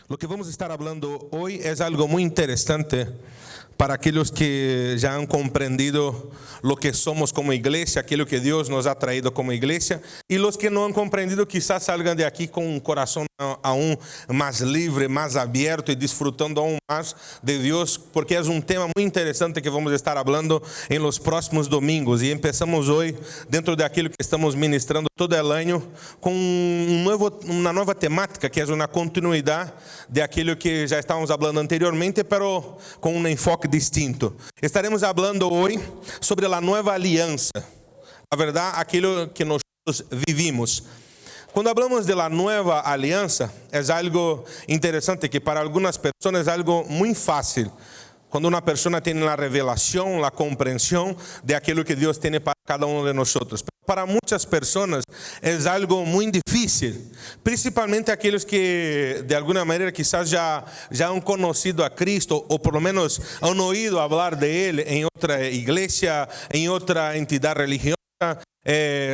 Lo que vamos a estar hablando hoy es algo muy interesante para aquellos que ya han comprendido lo que somos como iglesia, aquello que Dios nos ha traído como iglesia, y los que no han comprendido quizás salgan de aquí con un corazón aún más libre, más abierto y disfrutando aún más de Dios, porque es un tema muy interesante que vamos a estar hablando en los próximos domingos. Y empezamos hoy dentro de aquello que estamos ministrando todo el año con una nueva temática que es una continuidad de aquello que ya estábamos hablando anteriormente, pero con un enfoque distinto. Estaremos hablando hoy sobre la nueva alianza, la verdad, aquello que nosotros vivimos. Cuando hablamos de la nueva alianza, es algo interesante que para algunas personas es algo muy fácil. Cuando una persona tiene la revelación, la comprensión de aquello que Dios tiene para cada uno de nosotros. Para muchas personas es algo muy difícil, principalmente aquellos que de alguna manera quizás ya han conocido a Cristo o por lo menos han oído hablar de Él en otra iglesia, en otra entidad religiosa.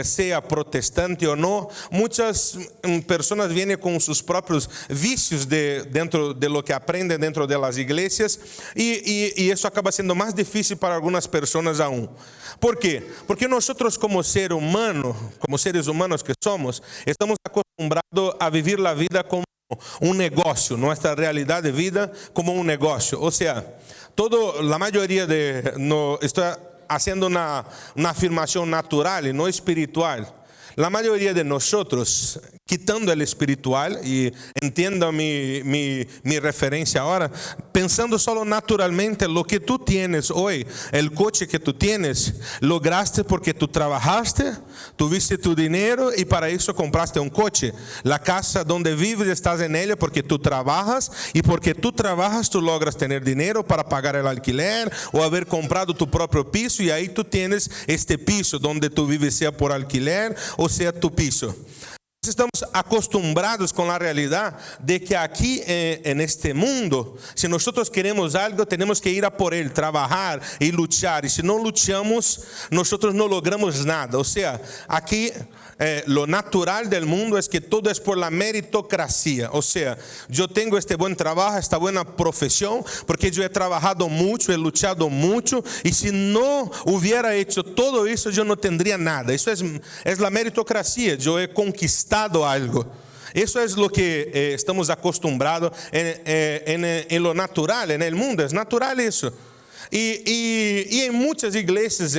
Sea protestante o no, muchas personas vienen con sus propios vicios dentro de lo que aprenden dentro de las iglesias y eso acaba siendo más difícil para algunas personas aún. ¿Por qué? Porque nosotros como seres humanos que somos, estamos acostumbrados a vivir la vida como un negocio, nuestra realidad de vida como un negocio. O sea, la mayoría está haciendo una afirmación natural y no espiritual. La mayoría de nosotros, quitando el espiritual, y entienda mi referencia ahora, pensando solo naturalmente, lo que tú tienes hoy, el coche que tú tienes, lograste porque tú trabajaste, tuviste tu dinero y para eso compraste un coche. La casa donde vives estás en ella porque tú trabajas, y porque tú trabajas tú logras tener dinero para pagar el alquiler o haber comprado tu propio piso, y ahí tú tienes este piso donde tú vives, sea por alquiler o sea tu piso. Estamos acostumbrados con la realidad de que aquí en este mundo, si nosotros queremos algo, tenemos que ir a por él, trabajar y luchar. Y si no luchamos, nosotros no logramos nada. O sea, aquí lo natural del mundo es que todo es por la meritocracia. O sea, yo tengo este buen trabajo, esta buena profesión, porque yo he trabajado mucho, he luchado mucho. Y si no hubiera hecho todo eso, yo no tendría nada. Eso es la meritocracia. Yo he conquistado algo. Eso es lo que estamos acostumbrados en lo natural, en el mundo. Es natural eso. Y en muchas iglesias,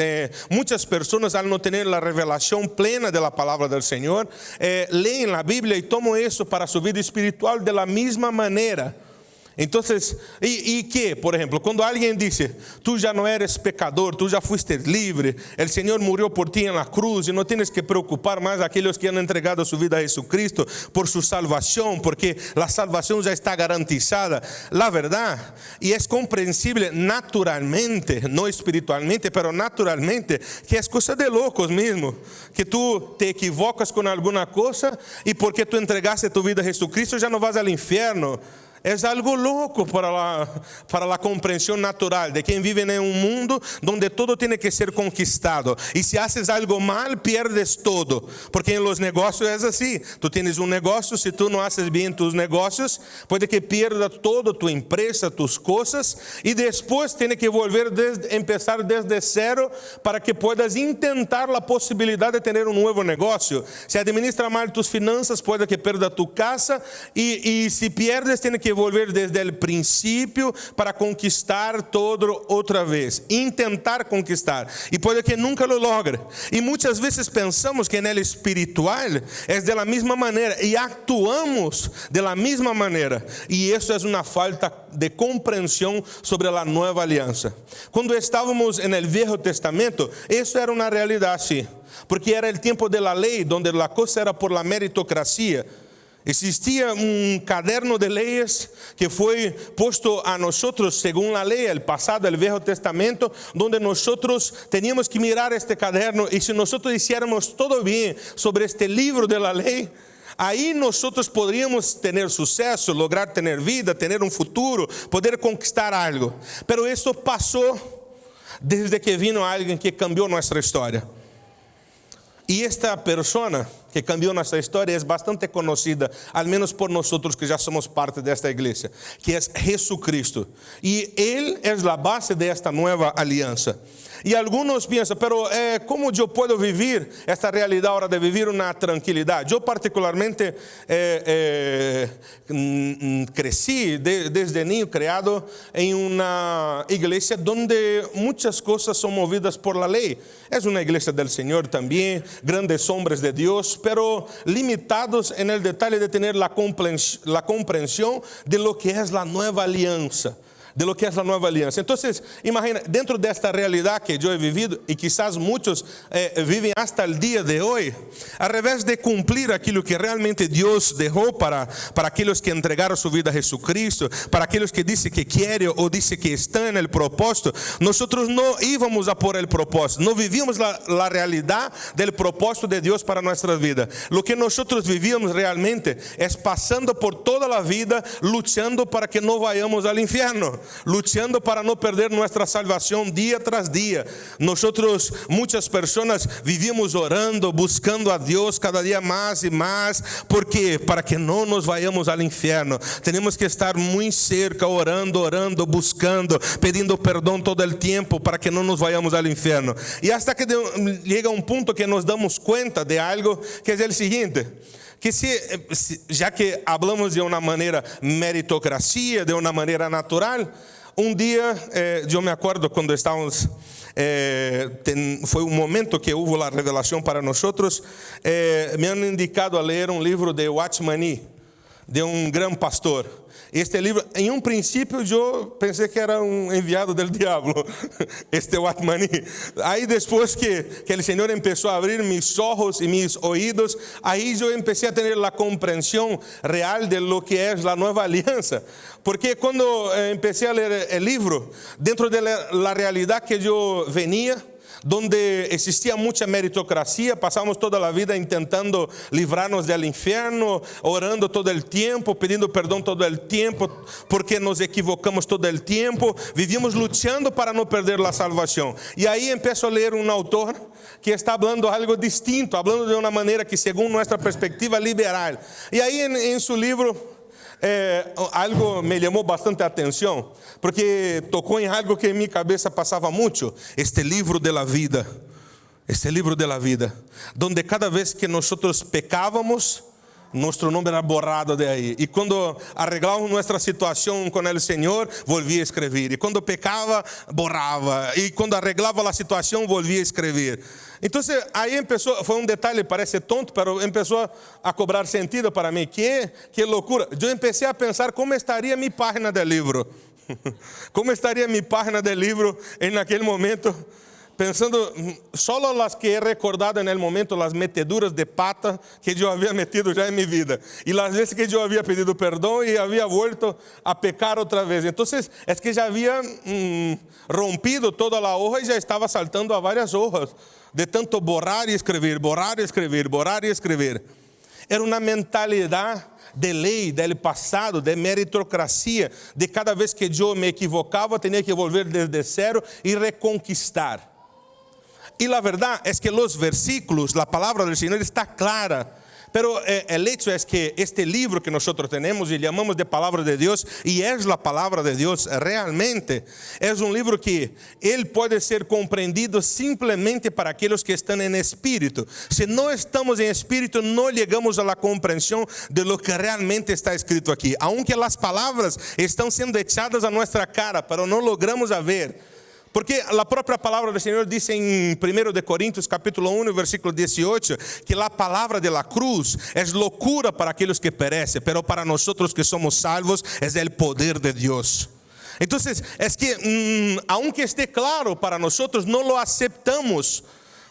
muchas personas al no tener la revelación plena de la palabra del Señor, leen la Biblia y toman eso para su vida espiritual de la misma manera. Entonces, ¿y qué? Por ejemplo, cuando alguien dice, tú ya no eres pecador, tú ya fuiste libre, el Señor murió por ti en la cruz y no tienes que preocupar más a aquellos que han entregado su vida a Jesucristo por su salvación, porque la salvación ya está garantizada. La verdad, y es comprensible naturalmente, no espiritualmente, pero naturalmente, que es cosa de locos mismo, que tú te equivocas con alguna cosa y porque tú entregaste tu vida a Jesucristo ya no vas al infierno. Es algo loco para la comprensión natural de quien vive en un mundo donde todo tiene que ser conquistado. Y si haces algo mal, pierdes todo. Porque en los negocios es así. Tú tienes un negocio, si tú no haces bien tus negocios, puede que pierda todo, tu empresa, tus cosas. Y después tiene que empezar desde cero para que puedas intentar la posibilidad de tener un nuevo negocio. Si administra mal tus finanzas, puede que pierda tu casa. Y si pierdes, tiene que volver desde el principio para conquistar todo otra vez, intentar conquistar, y puede que nunca lo logre. Y muchas veces pensamos que en el espiritual es de la misma manera y actuamos de la misma manera, y eso es una falta de comprensión sobre la nueva alianza. Cuando estábamos en el Viejo Testamento, eso era una realidad así, porque era el tiempo de la ley, donde la cosa era por la meritocracia. Existía un caderno de leyes que fue puesto a nosotros según la ley, el pasado, el Viejo Testamento, donde nosotros teníamos que mirar este caderno, y si nosotros hiciéramos todo bien sobre este libro de la ley, ahí nosotros podríamos tener suceso, lograr tener vida, tener un futuro, poder conquistar algo. Pero eso pasó desde que vino alguien que cambió nuestra historia. Y esta persona que cambió nuestra historia es bastante conocida, al menos por nosotros que ya somos parte de esta iglesia, que es Jesucristo. Y Él es la base de esta nueva alianza. Y algunos piensan, pero ¿cómo yo puedo vivir esta realidad ahora de vivir una tranquilidad? Yo particularmente crecí desde niño, criado en una iglesia donde muchas cosas son movidas por la ley. Es una iglesia del Señor también, grandes hombres de Dios, pero limitados en el detalle de tener la comprensión de lo que es la nueva alianza. De lo que es la nueva alianza. Entonces, imagina, dentro de esta realidad que yo he vivido, y quizás muchos viven hasta el día de hoy, al revés de cumplir aquello que realmente Dios dejó para aquellos que entregaron su vida a Jesucristo, para aquellos que dicen que quieren o dicen que están en el propósito, nosotros no íbamos a por el propósito, no vivíamos la realidad del propósito de Dios para nuestras vidas. Lo que nosotros vivíamos realmente es pasando por toda la vida luchando para que no vayamos al infierno, luchando para no perder nuestra salvación día tras día. Nosotros, muchas personas, vivíamos orando, buscando a Dios cada día más y más, porque para que no nos vayamos al infierno, tenemos que estar muy cerca, orando, buscando, pidiendo perdón todo el tiempo para que no nos vayamos al infierno. Y hasta que llega un punto que nos damos cuenta de algo, que es el siguiente: que ya que hablamos de una manera meritocracia, de una manera natural, un día, yo me acuerdo cuando estábamos, fue un momento que hubo la revelación para nosotros, me han indicado a leer un libro de Watchman Nee, de un gran pastor. Este libro, en un principio yo pensé que era un enviado del diablo, este Watchman Nee. Ahí después que el Señor empezó a abrir mis ojos y mis oídos, ahí yo empecé a tener la comprensión real de lo que es la nueva alianza. Porque cuando empecé a leer el libro, dentro de la realidad que yo venía, donde existía mucha meritocracia, pasamos toda la vida intentando librarnos del infierno, orando todo el tiempo, pidiendo perdón todo el tiempo, porque nos equivocamos todo el tiempo, vivíamos luchando para no perder la salvación. Y ahí empiezo a leer un autor que está hablando algo distinto, hablando de una manera que según nuestra perspectiva liberal. Y ahí en su libro, algo me llamó bastante atención, porque tocó en algo que en mi cabeza pasaba mucho: este libro de la vida, donde cada vez que nosotros pecábamos, nuestro nombre era borrado de ahí. Y cuando arreglábamos nuestra situación con el Señor, volvía a escribir. Y cuando pecaba, borraba. Y cuando arreglaba la situación, volvía a escribir. Entonces ahí empezó, fue un detalle, parece tonto, pero empezó a cobrar sentido para mí. Qué locura. Yo empecé a pensar cómo estaría mi página del libro. ¿Cómo estaría mi página del libro en aquel momento? Pensando solo las que he recordado en el momento, las meteduras de pata que yo había metido ya en mi vida, y las veces que yo había pedido perdón y había vuelto a pecar otra vez. Entonces es que ya había rompido toda la hoja y ya estaba saltando a varias hojas de tanto borrar y escribir, borrar y escribir, borrar y escribir. Era una mentalidad de ley, del pasado, de meritocracia, de cada vez que yo me equivocaba tenía que volver desde cero y reconquistar. Y la verdad es que los versículos, la palabra del Señor está clara. Pero el hecho es que este libro que nosotros tenemos y llamamos de palabra de Dios, y es la palabra de Dios realmente, es un libro que él puede ser comprendido simplemente para aquellos que están en espíritu. Si no estamos en espíritu, no llegamos a la comprensión de lo que realmente está escrito aquí. Aunque las palabras están siendo echadas a nuestra cara, pero no logramos a ver. Porque la propia palabra del Señor dice en 1 Corintios capítulo 1, versículo 18, que la palabra de la cruz es locura para aquellos que perecen, pero para nosotros que somos salvos es el poder de Dios. Entonces, es que aunque esté claro para nosotros, no lo aceptamos.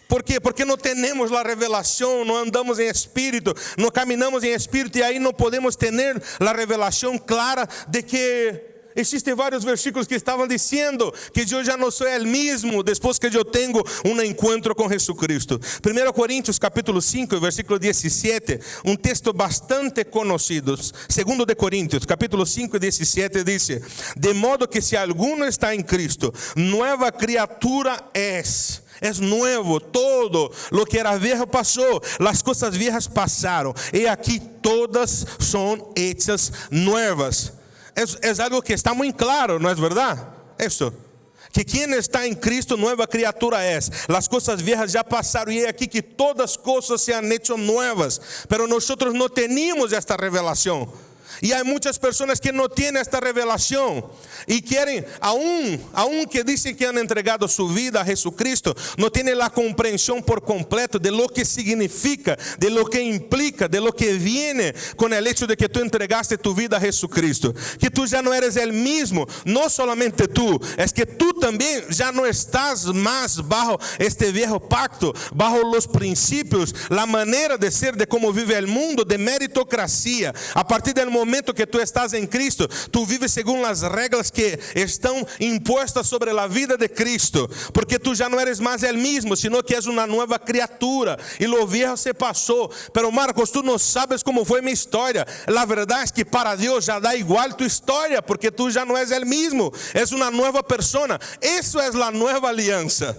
¿Por qué? Porque no tenemos la revelación, no andamos en espíritu, no caminamos en espíritu, y ahí no podemos tener la revelación clara de que existen varios versículos que estaban diciendo que yo ya no soy el mismo después que yo tengo un encuentro con Jesucristo. 1 Corintios capítulo 5, versículo 17, un texto bastante conocido. 2 Corintios capítulo 5, 17 dice: de modo que si alguno está en Cristo, nueva criatura es. es nuevo, todo lo que era viejo pasó, las cosas viejas pasaron, y aquí todas son hechas nuevas. Es algo que está muy claro, ¿no es verdad? Eso, que quien está en Cristo, nueva criatura es. Las cosas viejas ya pasaron, y he aquí que todas cosas se han hecho nuevas. Pero nosotros no teníamos esta revelación. Y hay muchas personas que no tienen esta revelación y quieren, aún que dicen que han entregado su vida a Jesucristo, no tienen la comprensión por completo de lo que significa, de lo que implica, de lo que viene con el hecho de que tú entregaste tu vida a Jesucristo. Que tú ya no eres el mismo, no solamente tú, es que tú también ya no estás más bajo este viejo pacto, bajo los principios, la manera de ser, de cómo vive el mundo, de meritocracia. A partir del momento que tú estás en Cristo, tú vives según las reglas que están impuestas sobre la vida de Cristo, porque tú ya no eres más el mismo, sino que es una nueva criatura, y lo viejo se pasó. Pero Marcos, tú no sabes cómo fue mi historia. La verdad es que para Dios ya da igual tu historia, porque tú ya no eres el mismo, es una nueva persona. Eso es la nueva alianza.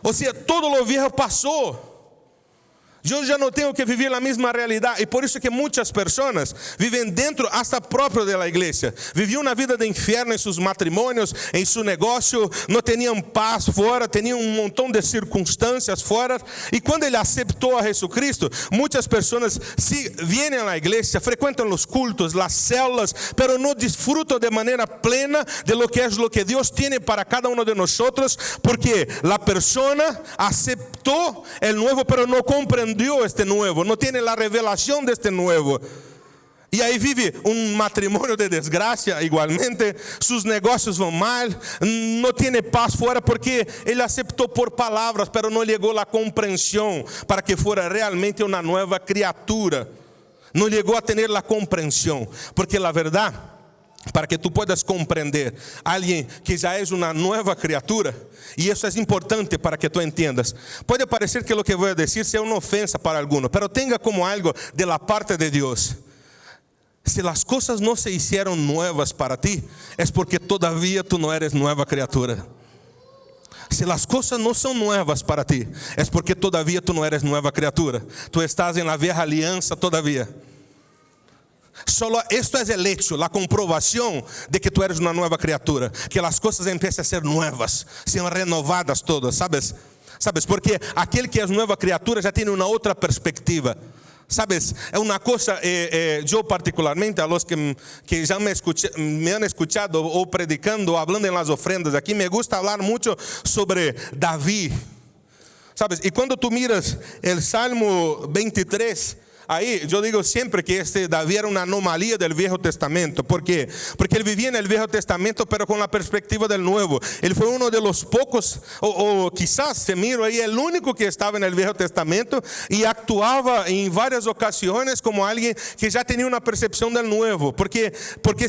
O sea, todo lo viejo pasó. Yo ya no tengo que vivir la misma realidad, y por eso que muchas personas viven dentro hasta propio de la iglesia. Vivían una vida de infierno en sus matrimonios, en su negocio, no tenían paz fuera, tenían un montón de circunstancias fuera. Y cuando él aceptó a Jesucristo, muchas personas sí vienen a la iglesia, frecuentan los cultos, las células, pero no disfrutan de manera plena de lo que es lo que Dios tiene para cada uno de nosotros, porque la persona aceptó el nuevo, pero no comprendió este nuevo, no tiene la revelación de este nuevo. Y ahí vive un matrimonio de desgracia igualmente, sus negocios van mal, no tiene paz fuera, porque él aceptó por palabras, pero no llegó la comprensión para que fuera realmente una nueva criatura. No llegó a tener la comprensión, porque la verdad, para que tú puedas comprender a alguien que ya es una nueva criatura, y eso es importante para que tú entiendas. Puede parecer que lo que voy a decir sea una ofensa para algunos, pero tenga como algo de la parte de Dios. Si las cosas no se hicieron nuevas para ti, es porque todavía tú no eres nueva criatura. Si las cosas no son nuevas para ti, es porque todavía tú no eres nueva criatura. Tú estás en la vieja alianza todavía. Solo esto es el hecho, la comprobación de que tú eres una nueva criatura, que las cosas empiezan a ser nuevas, sean renovadas todas, ¿sabes? Porque aquel que es nueva criatura ya tiene una otra perspectiva. ¿Sabes? Es una cosa, yo particularmente, a los que ya me han escuchado o predicando o hablando en las ofrendas aquí, me gusta hablar mucho sobre David. ¿Sabes? Y cuando tú miras el Salmo 23, ahí yo digo siempre que David era una anomalía del Viejo Testamento. ¿Por qué? Porque él vivía en el Viejo Testamento, pero con la perspectiva del Nuevo. Él fue uno de los pocos, o quizás se miro ahí, el único que estaba en el Viejo Testamento y actuaba en varias ocasiones como alguien que ya tenía una percepción del Nuevo. Porque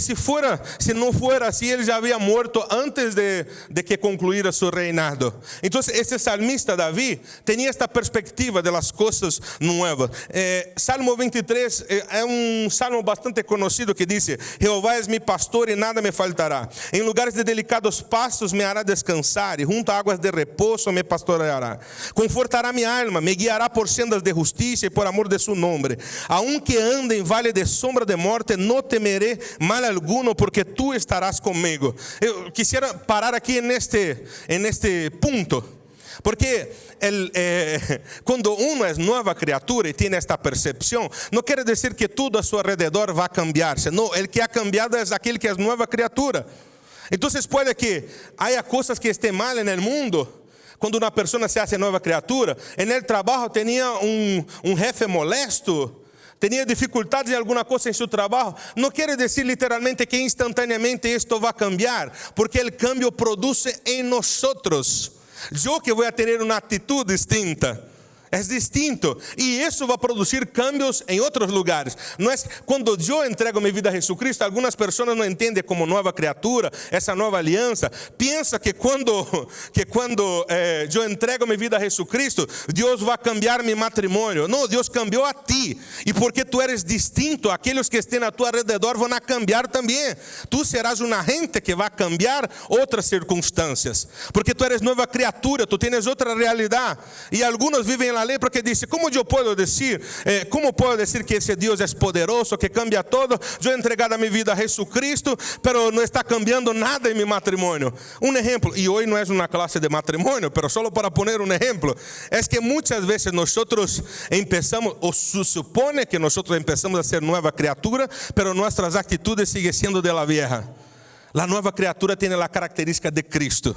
si no fuera así, él ya había muerto antes de que concluyera su reinado. Entonces este salmista David tenía esta perspectiva de las cosas nuevas. Salmo 23 é salmo bastante conocido que diz: Jehová es mi pastor y nada me faltará. En lugares de delicados pastos me hará descansar, y junto a aguas de reposo me pastoreará. Confortará mi alma, me guiará por sendas de justicia y por amor de su nombre. Aunque ande en valle de sombra de muerte, no temeré mal alguno, porque tú estarás conmigo. Eu quisiera parar aquí en este punto. Porque cuando uno es nueva criatura y tiene esta percepción, no quiere decir que todo a su alrededor va a cambiarse. No, el que ha cambiado es aquel que es nueva criatura. Entonces puede que haya cosas que estén mal en el mundo. Cuando una persona se hace nueva criatura, en el trabajo tenía un jefe molesto, tenía dificultades en alguna cosa en su trabajo. No quiere decir literalmente que instantáneamente esto va a cambiar, porque el cambio produce en nosotros. Yo que voy a tener una actitud distinta. Es distinto. Y eso va a producir cambios en otros lugares. No es cuando yo entrego mi vida a Jesucristo, algunas personas no entienden como nueva criatura, esa nueva alianza. Piensa que cuando yo entrego mi vida a Jesucristo, Dios va a cambiar mi matrimonio. No, Dios cambió a ti. Y porque tú eres distinto, aquellos que estén a tu alrededor van a cambiar también. Tú serás un agente que va a cambiar otras circunstancias. Porque tú eres nueva criatura, tú tienes otra realidad. Y algunos viven en la lei porque dice, ¿cómo puedo decir que ese Dios es poderoso, que cambia todo? Yo he entregado mi vida a Jesucristo, pero no está cambiando nada en mi matrimonio. Un ejemplo, y hoy no es una clase de matrimonio, pero solo para poner un ejemplo, es que muchas veces nosotros empezamos, o se supone que nosotros empezamos a ser nueva criatura, pero nuestras actitudes siguen siendo de la vieja. La nueva criatura tiene la característica de Cristo.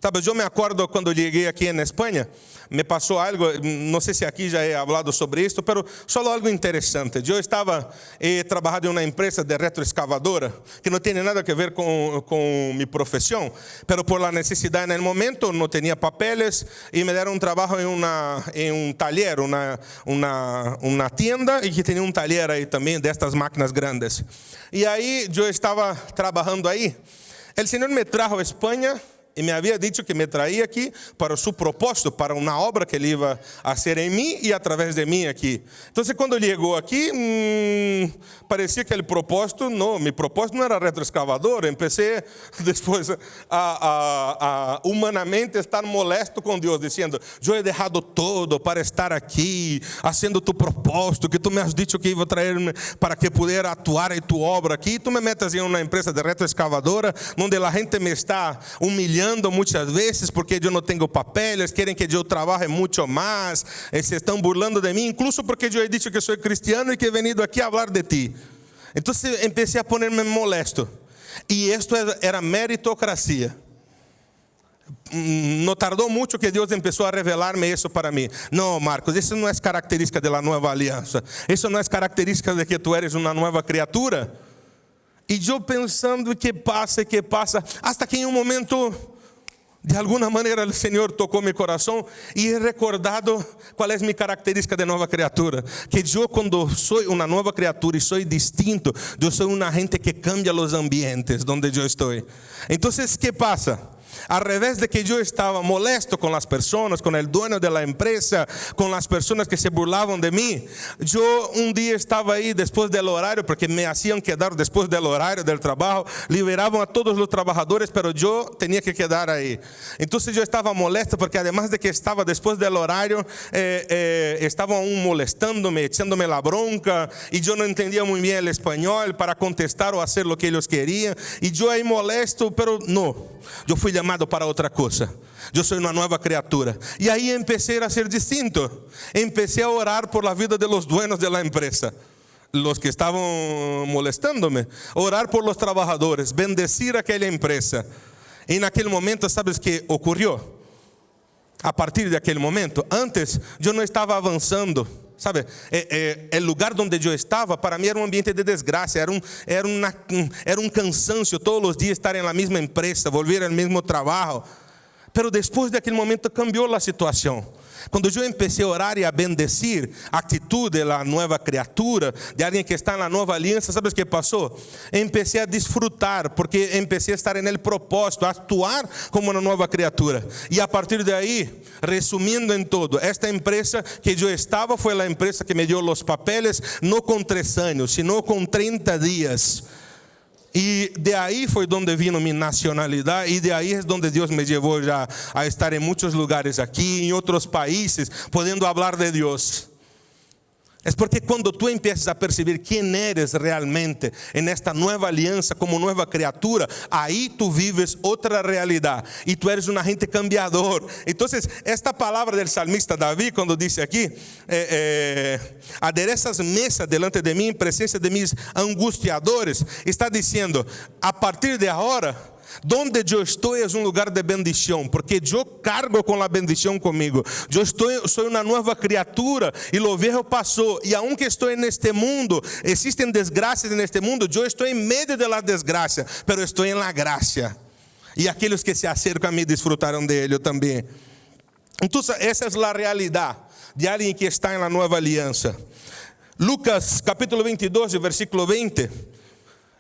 Sabe, yo me acuerdo cuando llegué aquí en España, me pasó algo, no sé si aquí ya he hablado sobre esto, pero solo algo interesante. Yo he trabajado en una empresa de retroexcavadora, que no tiene nada que ver con mi profesión, pero por la necesidad en el momento, no tenía papeles, y me dieron un trabajo en un taller, una tienda, y que tenía un taller ahí también, de estas máquinas grandes. Y ahí yo estaba trabajando ahí. El Señor me trajo a España, y me había dicho que me traía aquí para su propósito, para una obra que Él iba a hacer en mí y a través de mí aquí. Entonces cuando llegó aquí, parecía que el propósito, mi propósito no era retroexcavador. Empecé después a humanamente estar molesto con Dios, diciendo, yo he dejado todo para estar aquí, haciendo tu propósito, que tú me has dicho que iba a traerme para que pudiera actuar en tu obra aquí. Tú me metes en una empresa de retroexcavadora, donde la gente me está humillando muchas veces porque yo no tengo papeles, quieren que yo trabaje mucho más, se están burlando de mí, incluso porque yo he dicho que soy cristiano y que he venido aquí a hablar de ti. Entonces empecé a ponerme molesto. Y esto era meritocracia. No tardó mucho que Dios empezó a revelarme eso para mí. No, Marcos, eso no es característica de la nueva alianza. Eso no es característica de que tú eres una nueva criatura. Y yo pensando, ¿qué pasa? Hasta que en un momento, de alguna manera, el Señor tocó mi corazón y he recordado cuál es mi característica de nueva criatura. Que yo, cuando soy una nueva criatura y soy distinto, yo soy una gente que cambia los ambientes donde yo estoy. Entonces, ¿qué pasa? Al revés de que yo estaba molesto con las personas, con el dueño de la empresa, con las personas que se burlaban de mí, yo un día estaba ahí después del horario, porque me hacían quedar después del horario del trabajo, liberaban a todos los trabajadores, pero yo tenía que quedar ahí. Entonces yo estaba molesto porque además de que estaba después del horario, estaban aún molestándome, echándome la bronca, y yo no entendía muy bien el español para contestar o hacer lo que ellos querían, y yo ahí molesto, pero no, yo fui llamado para otra cosa. Yo soy una nueva criatura. Y ahí empecé a ser distinto. Empecé a orar por la vida de los dueños de la empresa, los que estaban molestándome. Orar por los trabajadores, bendecir aquella empresa. En aquel momento, ¿sabes qué ocurrió? A partir de aquel momento, antes yo no estaba avanzando. Sabe, el lugar donde yo estaba, para mí era un ambiente de desgracia, era un cansancio todos los días estar en la misma empresa, volver al mismo trabajo. Pero después de aquel momento cambió la situación. Cuando yo empecé a orar y a bendecir a actitud de la nueva criatura, de alguien que está en la nueva alianza, ¿sabes qué pasó? Empecé a disfrutar, porque empecé a estar en el propósito, a actuar como una nueva criatura. Y a partir de ahí, resumiendo en todo, esta empresa que yo estaba fue la empresa que me dio los papeles, no con 3 años, sino con 30 días. Y de ahí fue donde vino mi nacionalidad, y de ahí es donde Dios me llevó ya a estar en muchos lugares aquí, en otros países, pudiendo hablar de Dios. Es porque cuando tú empiezas a percibir quién eres realmente en esta nueva alianza como nueva criatura, ahí tú vives otra realidad y tú eres un agente cambiador. Entonces, esta palabra del salmista David, cuando dice aquí, aderezas mesa delante de mí en presencia de mis angustiadores, está diciendo, a partir de ahora, donde yo estoy es un lugar de bendición, porque yo cargo con la bendición conmigo. Soy una nueva criatura y lo viejo pasó. Y aunque estoy en este mundo, existen desgracias en este mundo, yo estoy en medio de la desgracia, pero estoy en la gracia. Y aquellos que se acercan a mí disfrutaron de ello también. Entonces esa es la realidad de alguien que está en la nueva alianza. Lucas capítulo 22, versículo 20.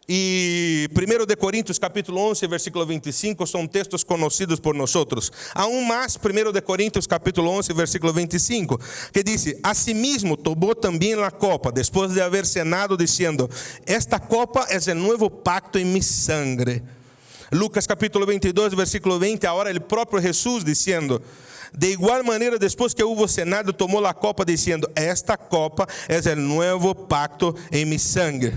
Y 1 de Corintios capítulo 11, versículo 25 son textos conocidos por nosotros. Aún más 1 de Corintios capítulo 11, versículo 25, que dice: asimismo tomó también la copa, después de haber cenado, diciendo: esta copa es el nuevo pacto en mi sangre. Lucas capítulo 22, versículo 20, ahora el propio Jesús diciendo: de igual manera, después que hubo cenado, tomó la copa diciendo: esta copa es el nuevo pacto en mi sangre.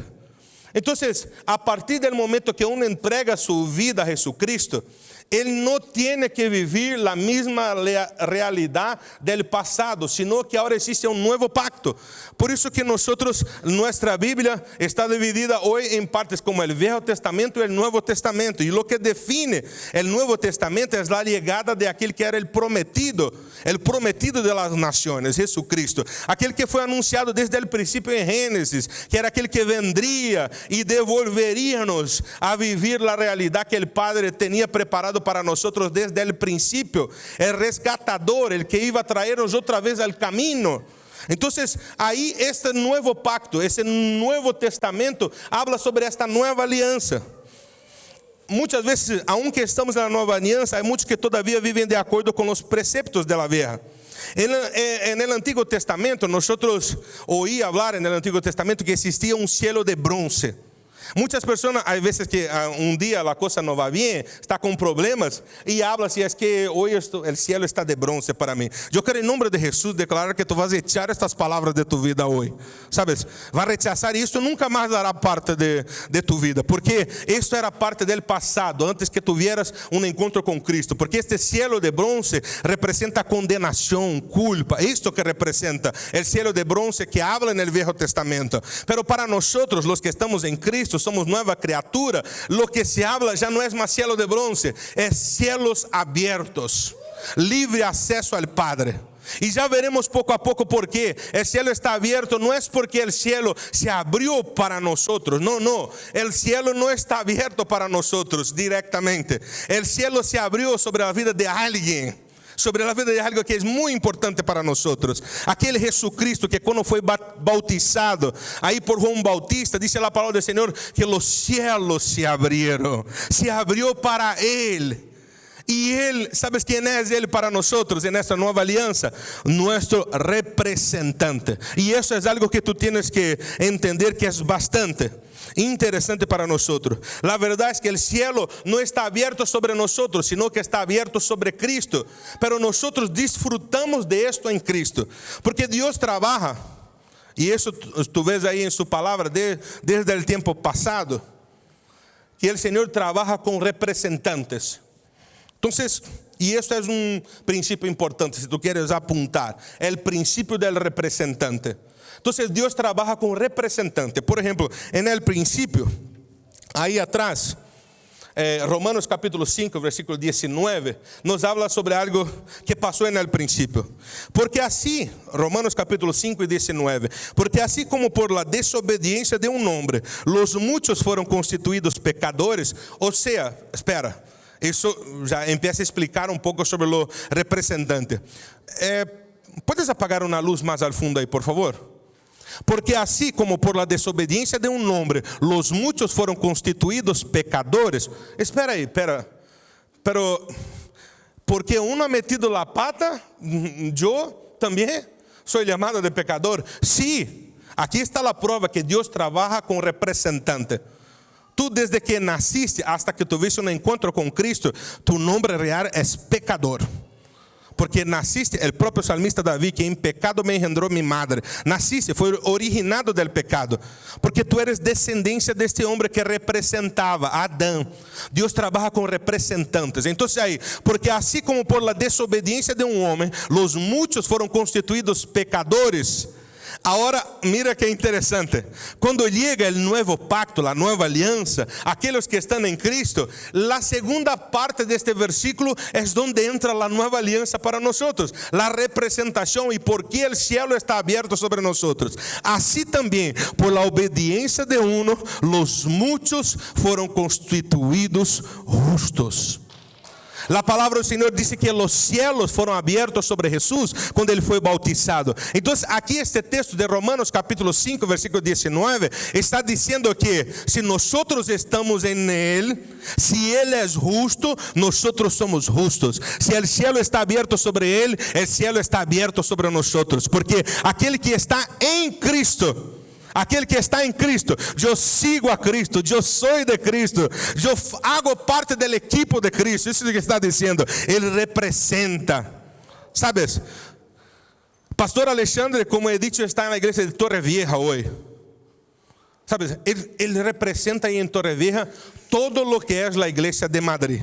Entonces, a partir del momento que uno entrega su vida a Jesucristo, Él no tiene que vivir la misma realidad del pasado, sino que ahora existe un nuevo pacto. Por eso que nosotros, nuestra Biblia está dividida hoy en partes como el Viejo Testamento y el Nuevo Testamento. Y lo que define el Nuevo Testamento es la llegada de aquel que era el prometido de las naciones, Jesucristo. Aquel que fue anunciado desde el principio en Génesis, que era aquel que vendría y devolveríamos a vivir la realidad que el Padre tenía preparado para nosotros desde el principio. El rescatador, el que iba a traernos otra vez al camino. Entonces ahí este nuevo pacto, ese Nuevo Testamento habla sobre esta nueva alianza. Muchas veces, aunque estamos en la nueva alianza, hay muchos que todavía viven de acuerdo con los preceptos de la vieja. En el Antiguo Testamento, nosotros oí hablar en el Antiguo Testamento que existía un cielo de bronce. Muchas personas, hay veces que un día la cosa no va bien, está con problemas y habla si es que hoy el cielo está de bronce para mí. Yo quiero en nombre de Jesús declarar que tú vas a echar estas palabras de tu vida hoy. ¿Sabes? Va a rechazar y esto nunca más dará parte de tu vida, porque esto era parte del pasado, antes que tuvieras un encuentro con Cristo. Porque este cielo de bronce representa condenación, culpa. Esto que representa el cielo de bronce que habla en el Viejo Testamento. Pero para nosotros, los que estamos en Cristo, somos nueva criatura, lo que se habla ya no es más cielo de bronce, es cielos abiertos, libre acceso al Padre. Y ya veremos poco a poco por qué el cielo está abierto. No es porque el cielo se abrió para nosotros, no, el cielo no está abierto para nosotros directamente. El cielo se abrió sobre la vida de alguien, sobre la vida de algo que es muy importante para nosotros. Aquel Jesucristo que cuando fue bautizado ahí por Juan Bautista, dice la palabra del Señor que los cielos se abrieron, se abrió para Él. Y Él, ¿sabes quién es Él para nosotros en esta nueva alianza? Nuestro representante. Y eso es algo que tú tienes que entender que es bastante interesante para nosotros. La verdad es que el cielo no está abierto sobre nosotros, sino que está abierto sobre Cristo. Pero nosotros disfrutamos de esto en Cristo, porque Dios trabaja, y eso tú ves ahí en su palabra desde el tiempo pasado, que el Señor trabaja con representantes. Entonces, y esto es un principio importante, si tú quieres apuntar, el principio del representante. Entonces Dios trabaja con representante. Por ejemplo, en el principio, ahí atrás, Romanos capítulo 5, versículo 19, nos habla sobre algo que pasó en el principio. Porque así, Romanos capítulo 5 y 19, porque así como por la desobediencia de un hombre, los muchos fueron constituidos pecadores. O sea, espera, eso ya empieza a explicar un poco sobre lo representante. ¿Puedes apagar una luz más al fondo ahí, por favor? Porque así como por la desobediencia de un hombre, los muchos fueron constituidos pecadores. Espera ahí, pero porque uno ha metido la pata, yo también soy llamado de pecador. Sí, aquí está la prueba que Dios trabaja con representante. Tú desde que naciste hasta que tuviste un encuentro con Cristo, tu nombre real es pecador. Porque naciste, el propio salmista David, que en pecado me engendró mi madre. Naciste, fue originado del pecado. Porque tú eres descendencia de este hombre que representaba, Adán. Dios trabaja con representantes. Entonces ahí, porque así como por la desobediencia de un hombre, los muchos fueron constituidos pecadores. Ahora, mira qué interesante. Cuando llega el nuevo pacto, la nueva alianza, aquellos que están en Cristo, la segunda parte de este versículo es donde entra la nueva alianza para nosotros. La representación y por qué el cielo está abierto sobre nosotros. Así también, por la obediencia de uno, los muchos fueron constituidos justos. La palabra del Señor dice que los cielos fueron abiertos sobre Jesús cuando Él fue bautizado. Entonces aquí este texto de Romanos capítulo 5 versículo 19 está diciendo que si nosotros estamos en Él, si Él es justo, nosotros somos justos. Si el cielo está abierto sobre Él, el cielo está abierto sobre nosotros. Porque aquel que está en Cristo, aquel que está en Cristo, yo sigo a Cristo, yo soy de Cristo, yo hago parte del equipo de Cristo. Eso es lo que está diciendo. Él representa. ¿Sabes? Pastor Alexandre, como he dicho, está en la iglesia de Torrevieja hoy. ¿Sabes? Él representa ahí en Torrevieja todo lo que es la iglesia de Madrid.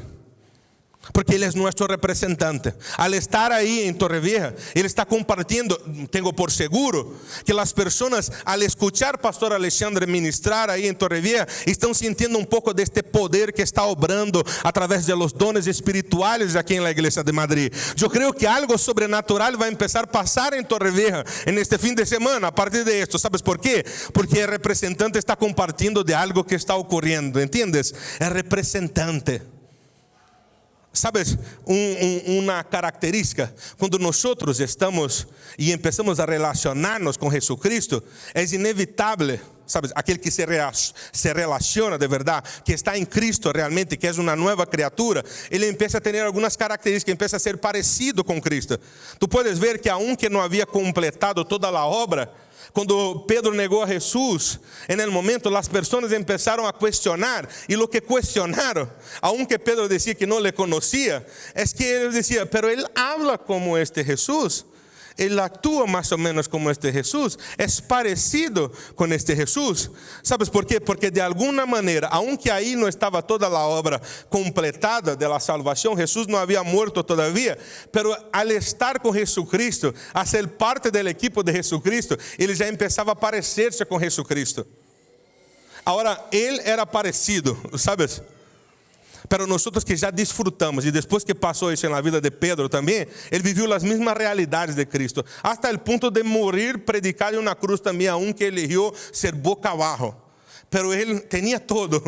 Porque Él es nuestro representante. Al estar ahí en Torrevieja, Él está compartiendo. Tengo por seguro que las personas, al escuchar Pastor Alexandre ministrar ahí en Torrevieja, están sintiendo un poco de este poder que está obrando a través de los dones espirituales aquí en la iglesia de Madrid. Yo creo que algo sobrenatural va a empezar a pasar en Torrevieja en este fin de semana a partir de esto. ¿Sabes por qué? Porque el representante está compartiendo de algo que está ocurriendo. ¿Entiendes? El representante. ¿Sabes? Una característica, cuando nosotros estamos y empezamos a relacionarnos con Jesucristo, es inevitable, ¿sabes? Aquel que se relaciona de verdad, que está en Cristo realmente, que es una nueva criatura, él empieza a tener algunas características, empieza a ser parecido con Cristo. Tú puedes ver que aunque no había completado toda la obra, cuando Pedro negó a Jesús, en el momento las personas empezaron a cuestionar. Y lo que cuestionaron, aunque Pedro decía que no le conocía, es que él decía, pero él habla como este Jesús. Él actúa más o menos como este Jesús. Es parecido con este Jesús. ¿Sabes por qué? Porque de alguna manera, aunque ahí no estaba toda la obra completada de la salvación, Jesús no había muerto todavía, pero al estar con Jesucristo, a ser parte del equipo de Jesucristo, Él ya empezaba a parecerse con Jesucristo. Ahora, Él era parecido, ¿sabes? Pero nosotros que ya disfrutamos, y después que pasó eso en la vida de Pedro también, él vivió las mismas realidades de Cristo, hasta el punto de morir, predicar en una cruz también, aunque eligió ser boca abajo. Pero él tenía todo,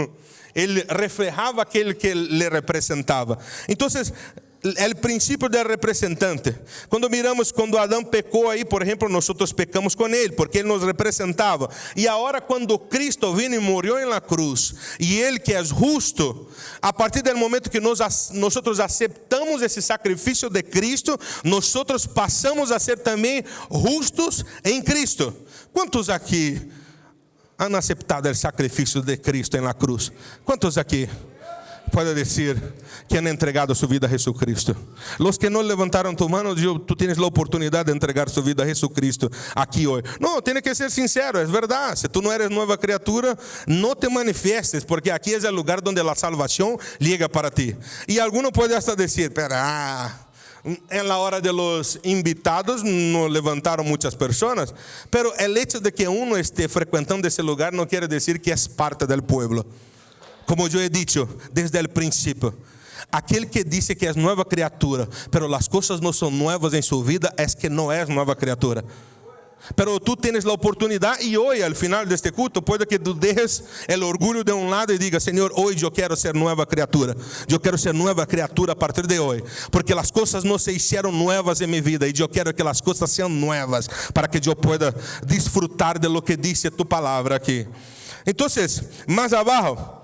él reflejaba aquel que le representaba. Entonces, el principio del representante. Cuando miramos, cuando Adán pecó ahí, por ejemplo, nosotros pecamos con él, porque él nos representaba. Y ahora cuando Cristo vino y murió en la cruz, y él que es justo, a partir del momento que nosotros aceptamos ese sacrificio de Cristo, nosotros pasamos a ser también justos en Cristo. ¿Cuántos aquí han aceptado el sacrificio de Cristo en la cruz? ¿Cuántos aquí puede decir que han entregado su vida a Jesucristo? Los que no levantaron tu mano, tú tienes la oportunidad de entregar su vida a Jesucristo aquí hoy. No, tiene que ser sincero, es verdad. Si tú no eres nueva criatura, no te manifiestes, porque aquí es el lugar donde la salvación llega para ti. Y alguno puede hasta decir, pero en la hora de los invitados no levantaron muchas personas. Pero el hecho de que uno esté frecuentando ese lugar no quiere decir que es parte del pueblo. Como yo he dicho desde el principio, aquel que dice que es nueva criatura, pero las cosas no son nuevas en su vida, es que no es nueva criatura. Pero tú tienes la oportunidad, y hoy al final de este culto puede que tú dejes el orgullo de un lado y digas, Señor, hoy yo quiero ser nueva criatura. Yo quiero ser nueva criatura a partir de hoy, porque las cosas no se hicieron nuevas en mi vida, y yo quiero que las cosas sean nuevas para que yo pueda disfrutar de lo que dice tu palabra aquí. Entonces, más abajo,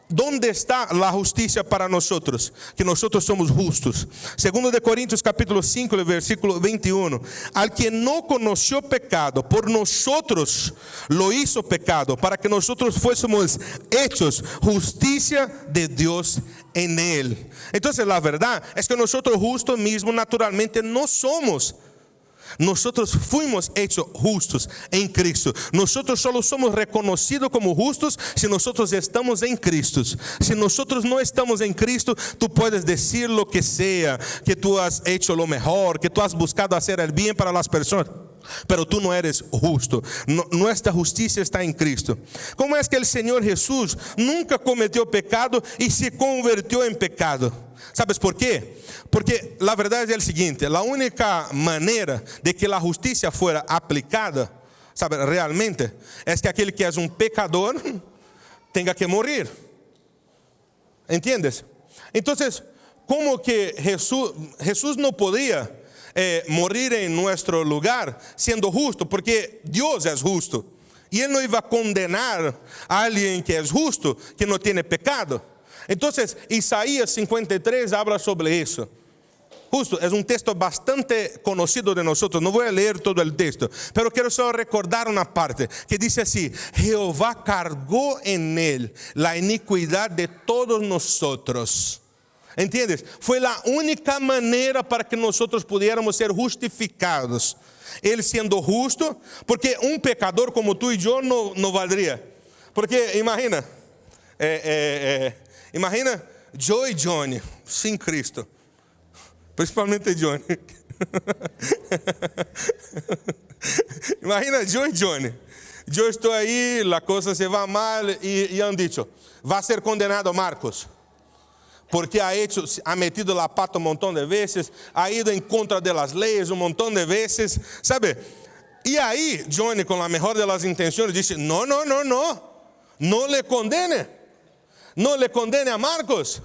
¿dónde está la justicia para nosotros? Que nosotros somos justos. Segundo de Corintios capítulo 5, versículo 21. Al que no conoció pecado, por nosotros lo hizo pecado, para que nosotros fuésemos hechos justicia de Dios en él. Entonces la verdad es que nosotros justos mismos naturalmente no somos. Nosotros fuimos hechos justos en Cristo. Nosotros solo somos reconocidos como justos si nosotros estamos en Cristo. Si nosotros no estamos en Cristo, tú puedes decir lo que sea, que tú has hecho lo mejor, que tú has buscado hacer el bien para las personas, pero tú no eres justo. Nuestra justicia está en Cristo. ¿Cómo es que el Señor Jesús nunca cometió pecado y se convirtió en pecado? ¿Sabes por qué? Porque la verdad es el siguiente: la única manera de que la justicia fuera aplicada, ¿sabes? Realmente, es que aquel que es un pecador tenga que morir. ¿Entiendes? Entonces, como que Jesús no podía morir en nuestro lugar siendo justo, porque Dios es justo. Y Él no iba a condenar a alguien que es justo, que no tiene pecado. Entonces, Isaías 53 habla sobre eso. Justo, es un texto bastante conocido de nosotros. No voy a leer todo el texto, pero quiero solo recordar una parte que dice así: Jehová cargó en Él la iniquidad de todos nosotros. ¿Entiendes? Fue la única manera para que nosotros pudiéramos ser justificados. Él siendo justo, porque un pecador como tú y yo no valdría. Porque imagina, imagina yo y Johnny sin Cristo. Principalmente Johnny. Imagina yo y Johnny. Yo estoy ahí, la cosa se va mal y han dicho, va a ser condenado Marcos. Porque ha metido la pata un montón de veces, ha ido en contra de las leyes un montón de veces, ¿sabe? Y ahí Johnny, con la mejor de las intenciones, dice, no le condene. No le condene a Marcos.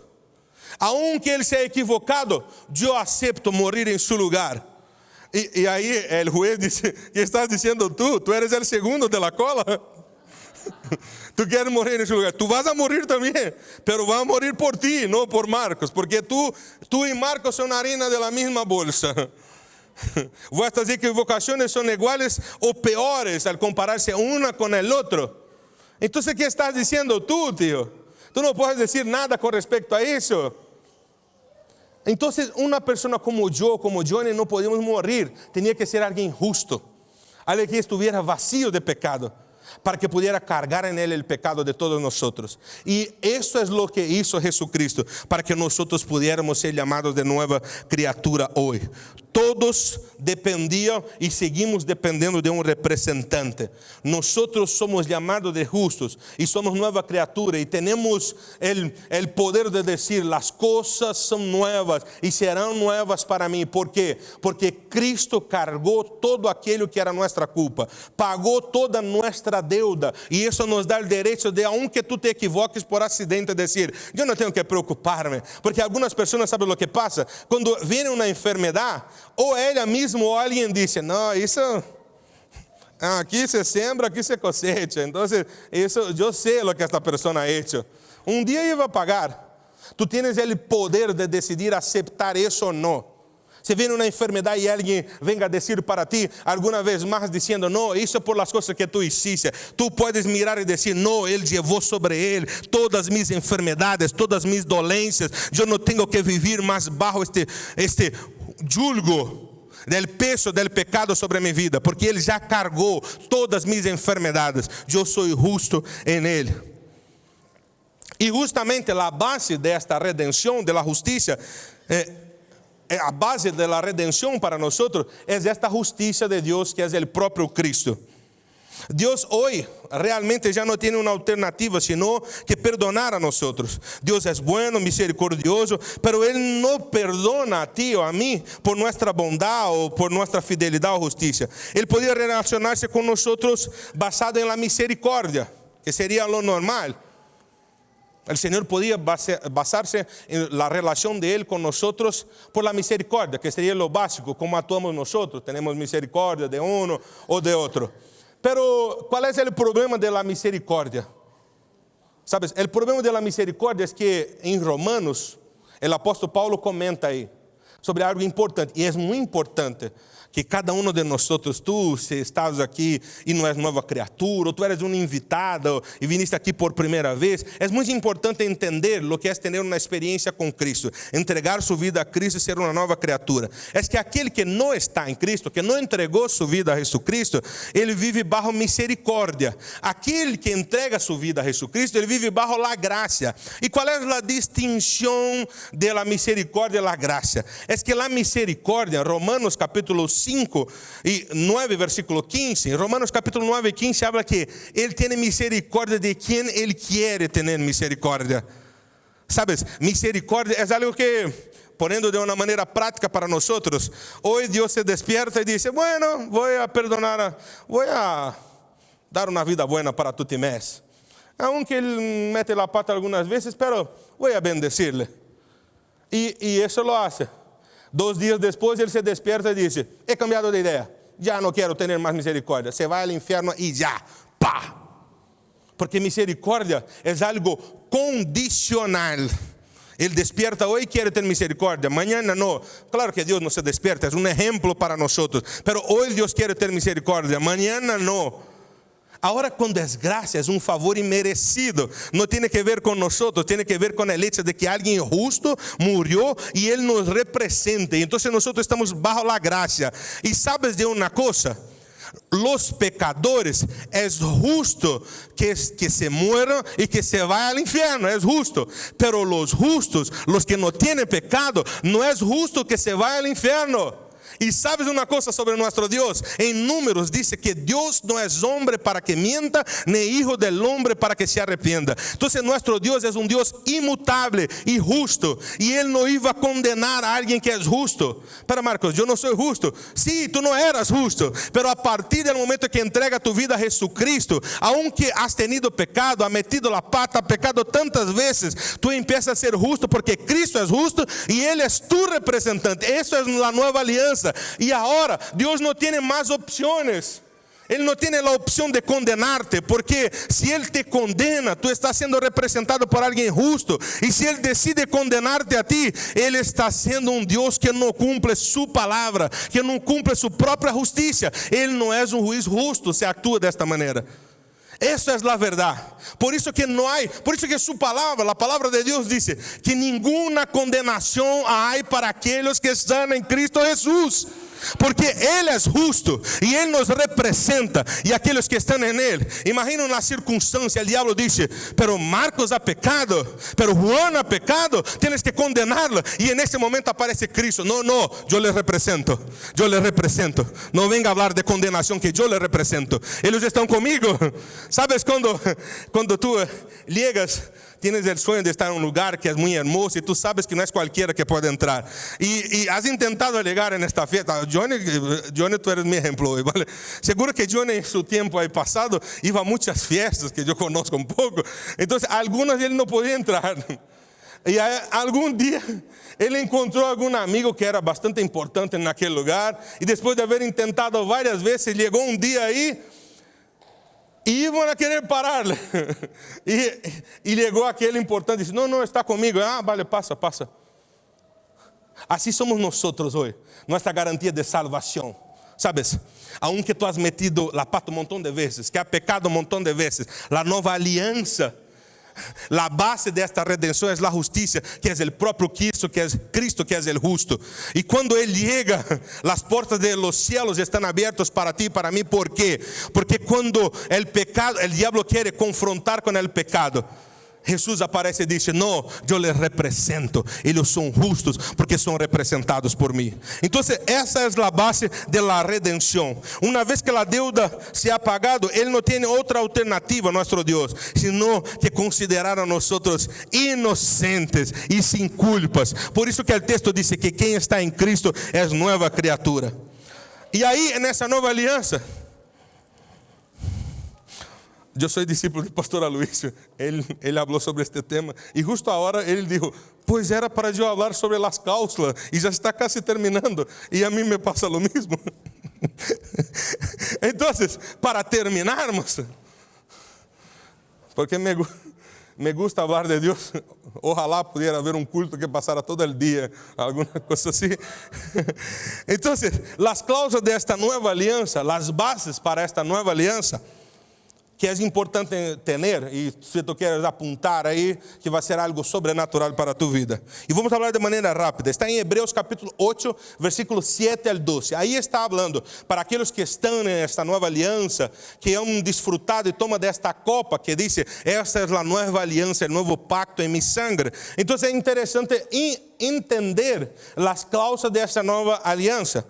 Aunque él se ha equivocado, yo acepto morir en su lugar. Y ahí el juez dice, ¿qué estás diciendo tú? Tú eres el segundo de la cola. Tú quieres morir en su lugar. Tú vas a morir también, pero vas a morir por ti, no por Marcos. Porque tú y Marcos son harina de la misma bolsa. Vuestras equivocaciones son iguales o peores al compararse una con el otro. Entonces, ¿qué estás diciendo tú, tío? Tú no puedes decir nada con respecto a eso. Entonces, una persona como yo, como Johnny, no podíamos morir. Tenía que ser alguien justo, alguien que estuviera vacío de pecado, para que pudiera cargar en Él el pecado de todos nosotros. Y eso es lo que hizo Jesucristo, para que nosotros pudiéramos ser llamados de nueva criatura hoy. Todos dependían y seguimos dependiendo de un representante. Nosotros somos llamados de justos y somos nueva criatura y tenemos el poder de decir, las cosas son nuevas y serán nuevas para mí. ¿Por qué? Porque Cristo cargó todo aquello que era nuestra culpa, pagó toda nuestra deuda, y eso nos da el derecho de, aunque tú te equivoques por accidente, decir, yo no tengo que preocuparme. Porque algunas personas, ¿saben lo que pasa? Cuando viene una enfermedad, o ella misma o alguien dice, no, eso, aquí se siembra, aquí se cosecha. Entonces, eso, yo sé lo que esta persona ha hecho. Un día iba a pagar. Tú tienes el poder de decidir aceptar eso o no. Si viene una enfermedad y alguien venga a decir para ti alguna vez más diciendo, no, eso es por las cosas que tú hiciste. Tú puedes mirar y decir, no, Él llevó sobre Él todas mis enfermedades, todas mis dolencias. Yo no tengo que vivir más bajo este yugo del peso del pecado sobre mi vida, porque Él ya cargó todas mis enfermedades. Yo soy justo en Él. Y justamente la base de esta redención, de la justicia, a base de la redención para nosotros es esta justicia de Dios, que es el propio Cristo. Dios hoy realmente ya no tiene una alternativa sino que perdonar a nosotros. Dios es bueno, misericordioso, pero Él no perdona a ti o a mí por nuestra bondad o por nuestra fidelidad o justicia. Él podía relacionarse con nosotros basado en la misericordia, que sería lo normal. El Señor podía basarse en la relación de Él con nosotros por la misericordia, que sería lo básico, como actuamos nosotros. Tenemos misericordia de uno o de otro. Pero, ¿cuál es el problema de la misericordia? ¿Sabes? El problema de la misericordia es que en Romanos, el apóstol Pablo comenta ahí sobre algo importante, y es muy importante, que cada uno de nosotros, tú, si estás aquí y no és nueva criatura, ou tu eres un invitado y viniste aquí por primera vez, es muy importante entender lo que es tener una experiencia con Cristo, entregar su vida a Cristo y ser una nueva criatura. Es que aquel que no está en Cristo, que no entregó su vida a Jesucristo, él vive bajo misericordia. Aquel que entrega su vida a Jesucristo, él vive bajo la gracia. ¿Y cuál es la distinción de la misericordia y la gracia? Es que la misericordia, Romanos capítulo 5 y 9, versículo 15. En Romanos capítulo 9 y 15 habla que Él tiene misericordia de quien Él quiere tener misericordia. ¿Sabes? Misericordia es algo que, poniendo de una manera práctica para nosotros, hoy Dios se despierta y dice, bueno, voy a perdonar, voy a dar una vida buena para Tutimés. Aunque Él mete la pata algunas veces, pero voy a bendecirle. Y eso lo hace. 2 días después él se despierta y dice, he cambiado de idea, ya no quiero tener más misericordia. Se va al infierno y ya, ¡pa! Porque misericordia es algo condicional. Él despierta hoy y quiere tener misericordia, mañana no. Claro que Dios no se despierta, es un ejemplo para nosotros. Pero hoy Dios quiere tener misericordia, mañana no. Ahora con desgracia es un favor inmerecido. No tiene que ver con nosotros, tiene que ver con el hecho de que alguien justo murió y Él nos representa. Y entonces nosotros estamos bajo la gracia. Y sabes de una cosa, los pecadores es justo que se mueran y que se vayan al infierno, es justo. Pero los justos, los que no tienen pecado, no es justo que se vayan al infierno. Y sabes una cosa sobre nuestro Dios, en Números dice que Dios no es hombre para que mienta, ni hijo del hombre para que se arrepienta. Entonces nuestro Dios es un Dios inmutable y justo, y Él no iba a condenar a alguien que es justo. Pero Marcos, yo no soy justo. Sí, tú no eras justo, pero a partir del momento que entrega tu vida a Jesucristo, aunque has tenido pecado, has metido la pata, has pecado tantas veces, tú empiezas a ser justo porque Cristo es justo y Él es tu representante. Eso es la nueva alianza. Y ahora Dios no tiene más opciones. Él no tiene la opción de condenarte, porque si Él te condena, tú estás siendo representado por alguien justo. Y si Él decide condenarte a ti, Él está siendo un Dios que no cumple su palabra, que no cumple su propia justicia. Él no es un juez justo si actúa de esta manera. Esa es la verdad. Por eso que no hay, por eso que su palabra, la palabra de Dios dice que ninguna condenación hay para aquellos que están en Cristo Jesús. Porque Él es justo y Él nos representa, y aquellos que están en Él. Imagina una circunstancia, el diablo dice, pero Marcos ha pecado, pero Juan ha pecado, tienes que condenarlo. Y en ese momento aparece Cristo. No, yo le represento, yo le represento. No venga a hablar de condenación, que yo le represento. Ellos están conmigo. ¿Sabes cuando tú llegas? Tienes el sueño de estar en un lugar que es muy hermoso y tú sabes que no es cualquiera que puede entrar. Y has intentado llegar en esta fiesta. Johnny, tú eres mi ejemplo hoy, ¿vale? Seguro que Johnny en su tiempo ahí pasado iba a muchas fiestas que yo conozco un poco. Entonces, algunas él no podía entrar. Y algún día él encontró algún amigo que era bastante importante en aquel lugar. Y después de haber intentado varias veces, llegó un día ahí. Y iban a querer pararle. Y llegó aquel importante y dice, no, está conmigo. Ah, vale, pasa. Así somos nosotros hoy. Nuestra garantía de salvación. ¿Sabes? Aunque tú has metido la pata un montón de veces, que has pecado un montón de veces, la nueva alianza, la base de esta redención es la justicia, que es el propio Cristo, que es el justo. Y cuando Él llega, las puertas de los cielos están abiertas para ti y para mí. ¿Por qué? Porque cuando el diablo quiere confrontar con el pecado, Jesús aparece y dice, no, yo les represento. Ellos son justos porque son representados por mí. Entonces esa es la base de la redención. Una vez que la deuda se ha pagado, Él no tiene otra alternativa, nuestro Dios, sino que considerar a nosotros inocentes y sin culpas. Por eso que el texto dice que quien está en Cristo es nueva criatura. Y ahí en esa nueva alianza, yo soy discípulo del pastor Aloysio. Él habló sobre este tema. Y justo ahora él dijo, pues era para yo hablar sobre las cláusulas. Y ya está casi terminando. Y a mí me pasa lo mismo. Entonces, para terminarmos, porque me gusta hablar de Dios. Ojalá pudiera haber un culto que pasara todo el día, alguna cosa así. Entonces, las cláusulas de esta nueva alianza, las bases para esta nueva alianza, que es importante tener, y si tú quieres apuntar ahí, que va a ser algo sobrenatural para tu vida. Y vamos a hablar de manera rápida. Está en Hebreos capítulo 8, versículos 7 al 12. Ahí está hablando para aquellos que están en esta nueva alianza, que han disfrutado y toman de esta copa, que dice, esta es la nueva alianza, el nuevo pacto en mi sangre. Entonces es interesante entender las cláusulas de esta nueva alianza.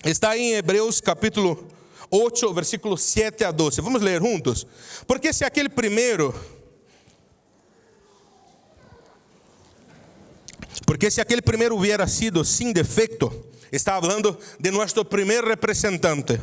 Está en Hebreos capítulo 8, versículos 7 a 12. Vamos leer juntos. Porque si aquel primero hubiera sido sin defecto, está hablando de nuestro primer representante,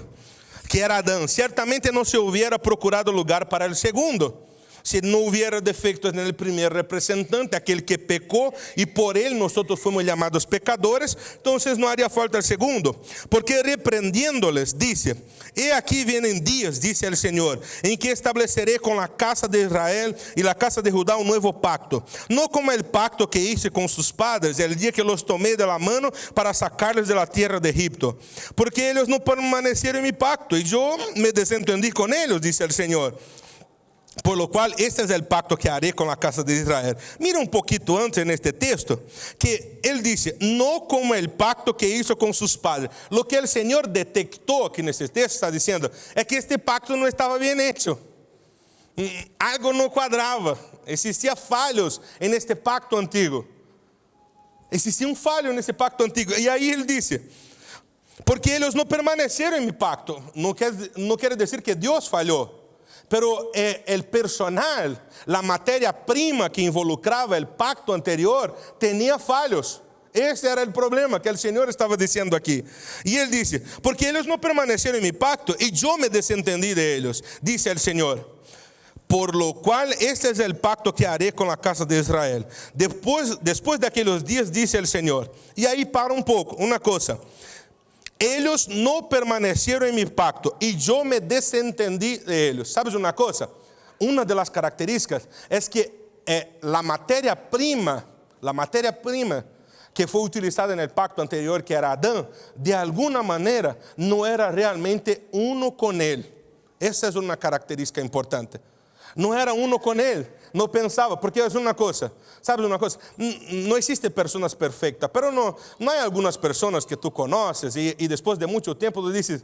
que era Adán, ciertamente no se hubiera procurado lugar para el segundo, si no hubiera defectos en el primer representante, aquel que pecó y por él nosotros fuimos llamados pecadores, entonces no haría falta el segundo. Porque reprendiéndoles dice: he aquí vienen días, dice el Señor, en que estableceré con la casa de Israel y la casa de Judá un nuevo pacto, no como el pacto que hice con sus padres el día que los tomé de la mano para sacarles de la tierra de Egipto, porque ellos no permanecieron en mi pacto y yo me desentendí con ellos, dice el Señor. Por lo cual, este es el pacto que haré con la casa de Israel. Mira un poquito antes en este texto, que él dice, no como el pacto que hizo con sus padres. Lo que el Señor detectó aquí en este texto está diciendo, es que este pacto no estaba bien hecho. Algo no cuadraba. Existían fallos en este pacto antiguo. Existía un fallo en ese pacto antiguo. Y ahí él dice, porque ellos no permanecieron en mi pacto. No quiere decir que Dios falló. Pero el personal, la materia prima que involucraba el pacto anterior, tenía fallos. Ese era el problema que el Señor estaba diciendo aquí. Y él dice, porque ellos no permanecieron en mi pacto y yo me desentendí de ellos, dice el Señor. Por lo cual este es el pacto que haré con la casa de Israel. Después de aquellos días, dice el Señor. Y ahí para un poco, una cosa. Ellos no permanecieron en mi pacto y yo me desentendí de ellos. ¿Sabes una cosa? Una de las características es que la materia prima que fue utilizada en el pacto anterior, que era Adán, de alguna manera no era realmente uno con él. Esa es una característica importante. No era uno con él, no pensaba, porque es una cosa, ¿sabes una cosa? No existen personas perfectas, pero no hay algunas personas que tú conoces y después de mucho tiempo tú dices,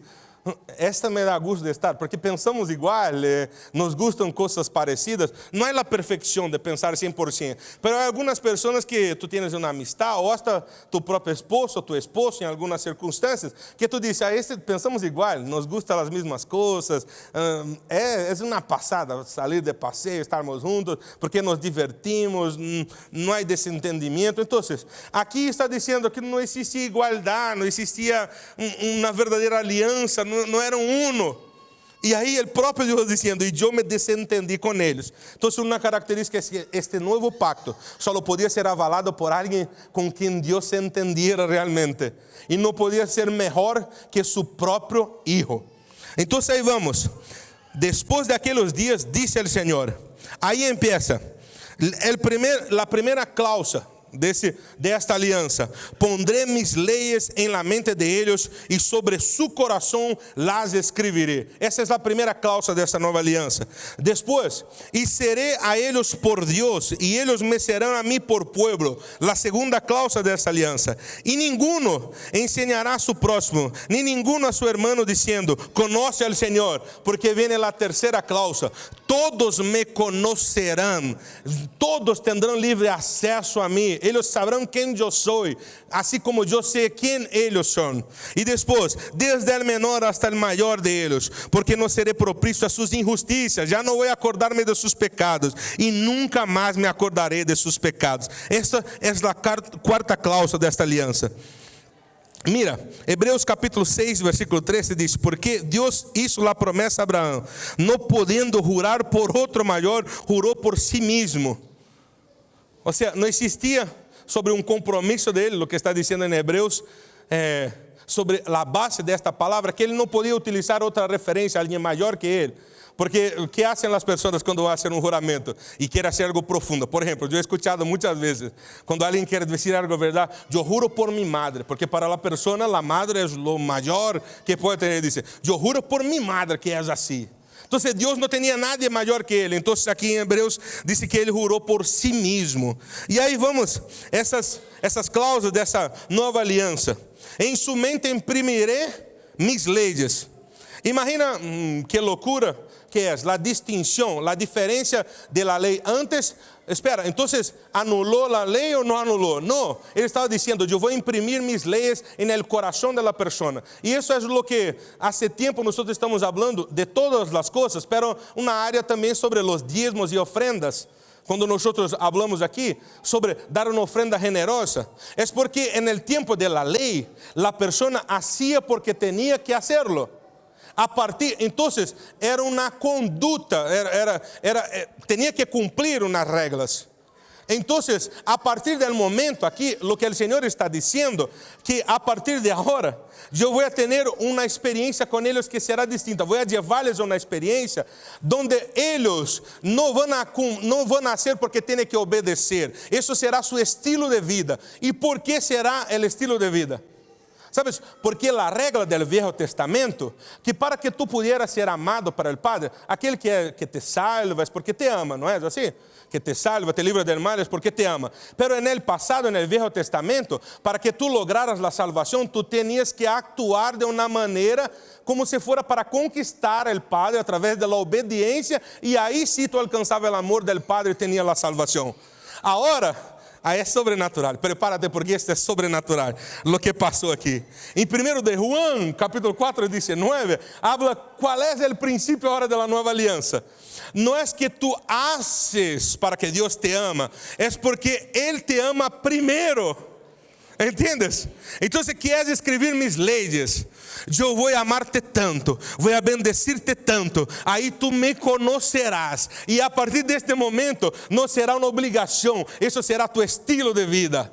esta me da gusto de estar, porque pensamos igual, nos gustan cosas parecidas. No hay la perfección de pensar 100%, pero hay algunas personas que tú tienes una amistad, o hasta tu propio esposo, tu esposo en algunas circunstancias, que tú dices, pensamos igual, nos gustan las mismas cosas, es una pasada salir de paseo, estarmos juntos, porque nos divertimos, no hay desentendimiento. Entonces, aquí está diciendo que no existía igualdad, no existía una verdadera alianza, no eram uno. E aí o próprio Deus dizendo, e eu me desentendi com eles. Então, uma característica é que este novo pacto só podia ser avalado por alguém com quem Deus se entendiera realmente. E não podia ser melhor que seu próprio Hijo. Então, aí vamos. Depois daqueles dias, disse o Senhor. Aí empieza la primeira cláusula de esta aliança. Pondré mis leyes en la mente de ellos y sobre su corazón las escribiré. Essa é a primeira cláusula dessa nova aliança. Después, y seré a ellos por Dios y ellos me serán a mí por pueblo. La segunda cláusula dessa aliança. Y ninguno enseñará a su próximo, ni ninguno a su hermano diciendo, conoce al Señor, porque viene la tercera cláusula. Todos me conocerán, todos tendrán libre acesso a mim. Eles sabrão quem eu sou, assim como eu sei quem eles são. E depois, desde o menor hasta o maior de eles, porque não serei propício a suas injusticias, já não vou acordar-me de seus pecados, e nunca mais me acordarei de seus pecados. Esta é a quarta cláusula desta aliança. Mira, Hebreus capítulo 6, versículo 13 diz, porque Deus hizo la promessa a Abraão, não podendo jurar por outro maior, jurou por si mesmo. Ou seja, não existia sobre um compromisso dele, o que está dizendo em Hebreus, sobre a base desta palavra, que ele não podia utilizar outra referência a alguém maior que ele. Porque o que hacen as pessoas quando hacen um juramento e querem hacer algo profundo? Por exemplo, eu he escuchado muitas vezes, quando alguém quer dizer algo verdade, eu juro por mi madre, porque para a pessoa, a madre é o maior que pode ter. Dice, eu juro por mi madre que é assim. Então, Deus não tinha nada maior que ele. Então, aqui em Hebreus, diz que ele jurou por si mesmo. E aí vamos, essas cláusulas dessa nova aliança. Em sua mente imprimiré mis leyes. Imagina que loucura que é a distinção, a diferença de la lei antes. Espera, então anulou a lei ou não anulou? Não, ele estava dizendo, eu vou imprimir mis leyes en el corazón de la persona. E isso é o que hace tempo nós estamos falando de todas as coisas, pero uma área também sobre os diezmos e ofrendas. Quando nós falamos aqui sobre dar uma ofrenda generosa, é porque en el tiempo de la lei, la persona hacía porque tenía que hacerlo. Entonces era una conducta, tenía que cumplir unas reglas. Entonces, a partir del momento aquí, lo que el Señor está diciendo, que a partir de ahora, yo voy a tener una experiencia con ellos que será distinta. Voy a llevarles una experiencia donde ellos no van a hacer porque tienen que obedecer. Eso será su estilo de vida. ¿Y por qué será el estilo de vida? ¿Sabes? Porque la regla del Viejo Testamento, que para que tú pudieras ser amado para el Padre, aquel que te salva es porque te ama, ¿no es así? Que te salva, te libra del mal es porque te ama. Pero en el pasado, en el Viejo Testamento, para que tú lograras la salvación, tú tenías que actuar de una manera como si fuera para conquistar el Padre a través de la obediencia, y ahí sí tú alcanzabas el amor del Padre y tenías la salvación. Ahora, es sobrenatural, prepárate porque esto es sobrenatural, lo que pasó aquí. En 1 de Juan, capítulo 4, 19, habla cuál es el principio ahora de la nueva alianza. No es que tú haces para que Dios te ama, es porque Él te ama primero. ¿Entiendes? Entonces, ¿quieres escribir mis leyes? Yo voy a amarte tanto, voy a bendecirte tanto, ahí tú me conocerás. Y a partir de este momento no será una obligación, eso será tu estilo de vida.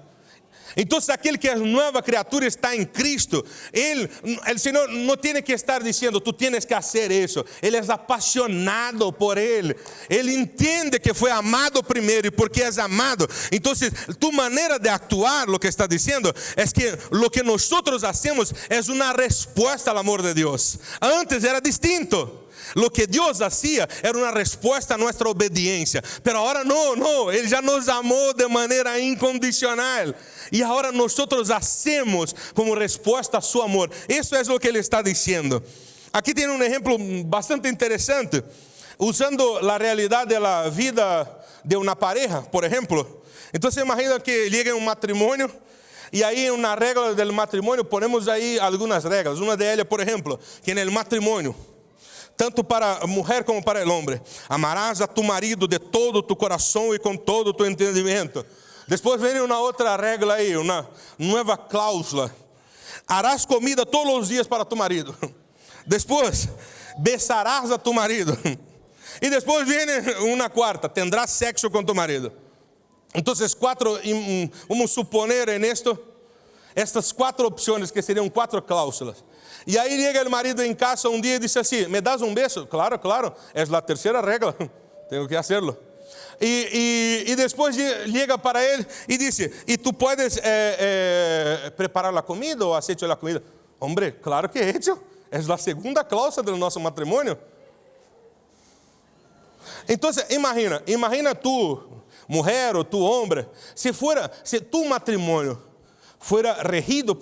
Entonces aquel que es nueva criatura está en Cristo. El Señor no tiene que estar diciendo, tú tienes que hacer eso. Él es apasionado por Él. Él entiende que fue amado primero, y porque es amado, entonces tu manera de actuar, lo que está diciendo, es que lo que nosotros hacemos es una respuesta al amor de Dios. Antes era distinto. Lo que Dios hacía era una respuesta a nuestra obediencia. Pero ahora no, Él ya nos amó de manera incondicional. Y ahora nosotros hacemos como respuesta a su amor. Eso es lo que Él está diciendo. Aquí tiene un ejemplo bastante interesante, usando la realidad de la vida de una pareja, por ejemplo. Entonces imagina que llega un matrimonio, y ahí en una regla del matrimonio ponemos ahí algunas reglas. Una de ellas, por ejemplo, que en el matrimonio, tanto para a mulher como para o homem, amarás a tu marido de todo tu coração e com todo tu entendimento. Depois vem uma outra regra aí, uma nova cláusula. Harás comida todos os dias para tu marido. Depois, besarás a tu marido. E depois vem uma quarta, tendrás sexo com tu marido. Então, vamos suponer en esto, estas 4 opções que seriam 4 cláusulas. E aí chega o marido em casa um dia e diz assim, ¿me das um beso? Claro, é a terceira regra, tenho que hacerlo. E depois chega para ele e diz, ¿y tú puedes preparar a comida ou has hecho a comida? Hombre, claro que he hecho, é a segunda cláusula do nosso matrimônio. Então, imagina tu, mulher ou tu, homem, se tu matrimônio fuera regido,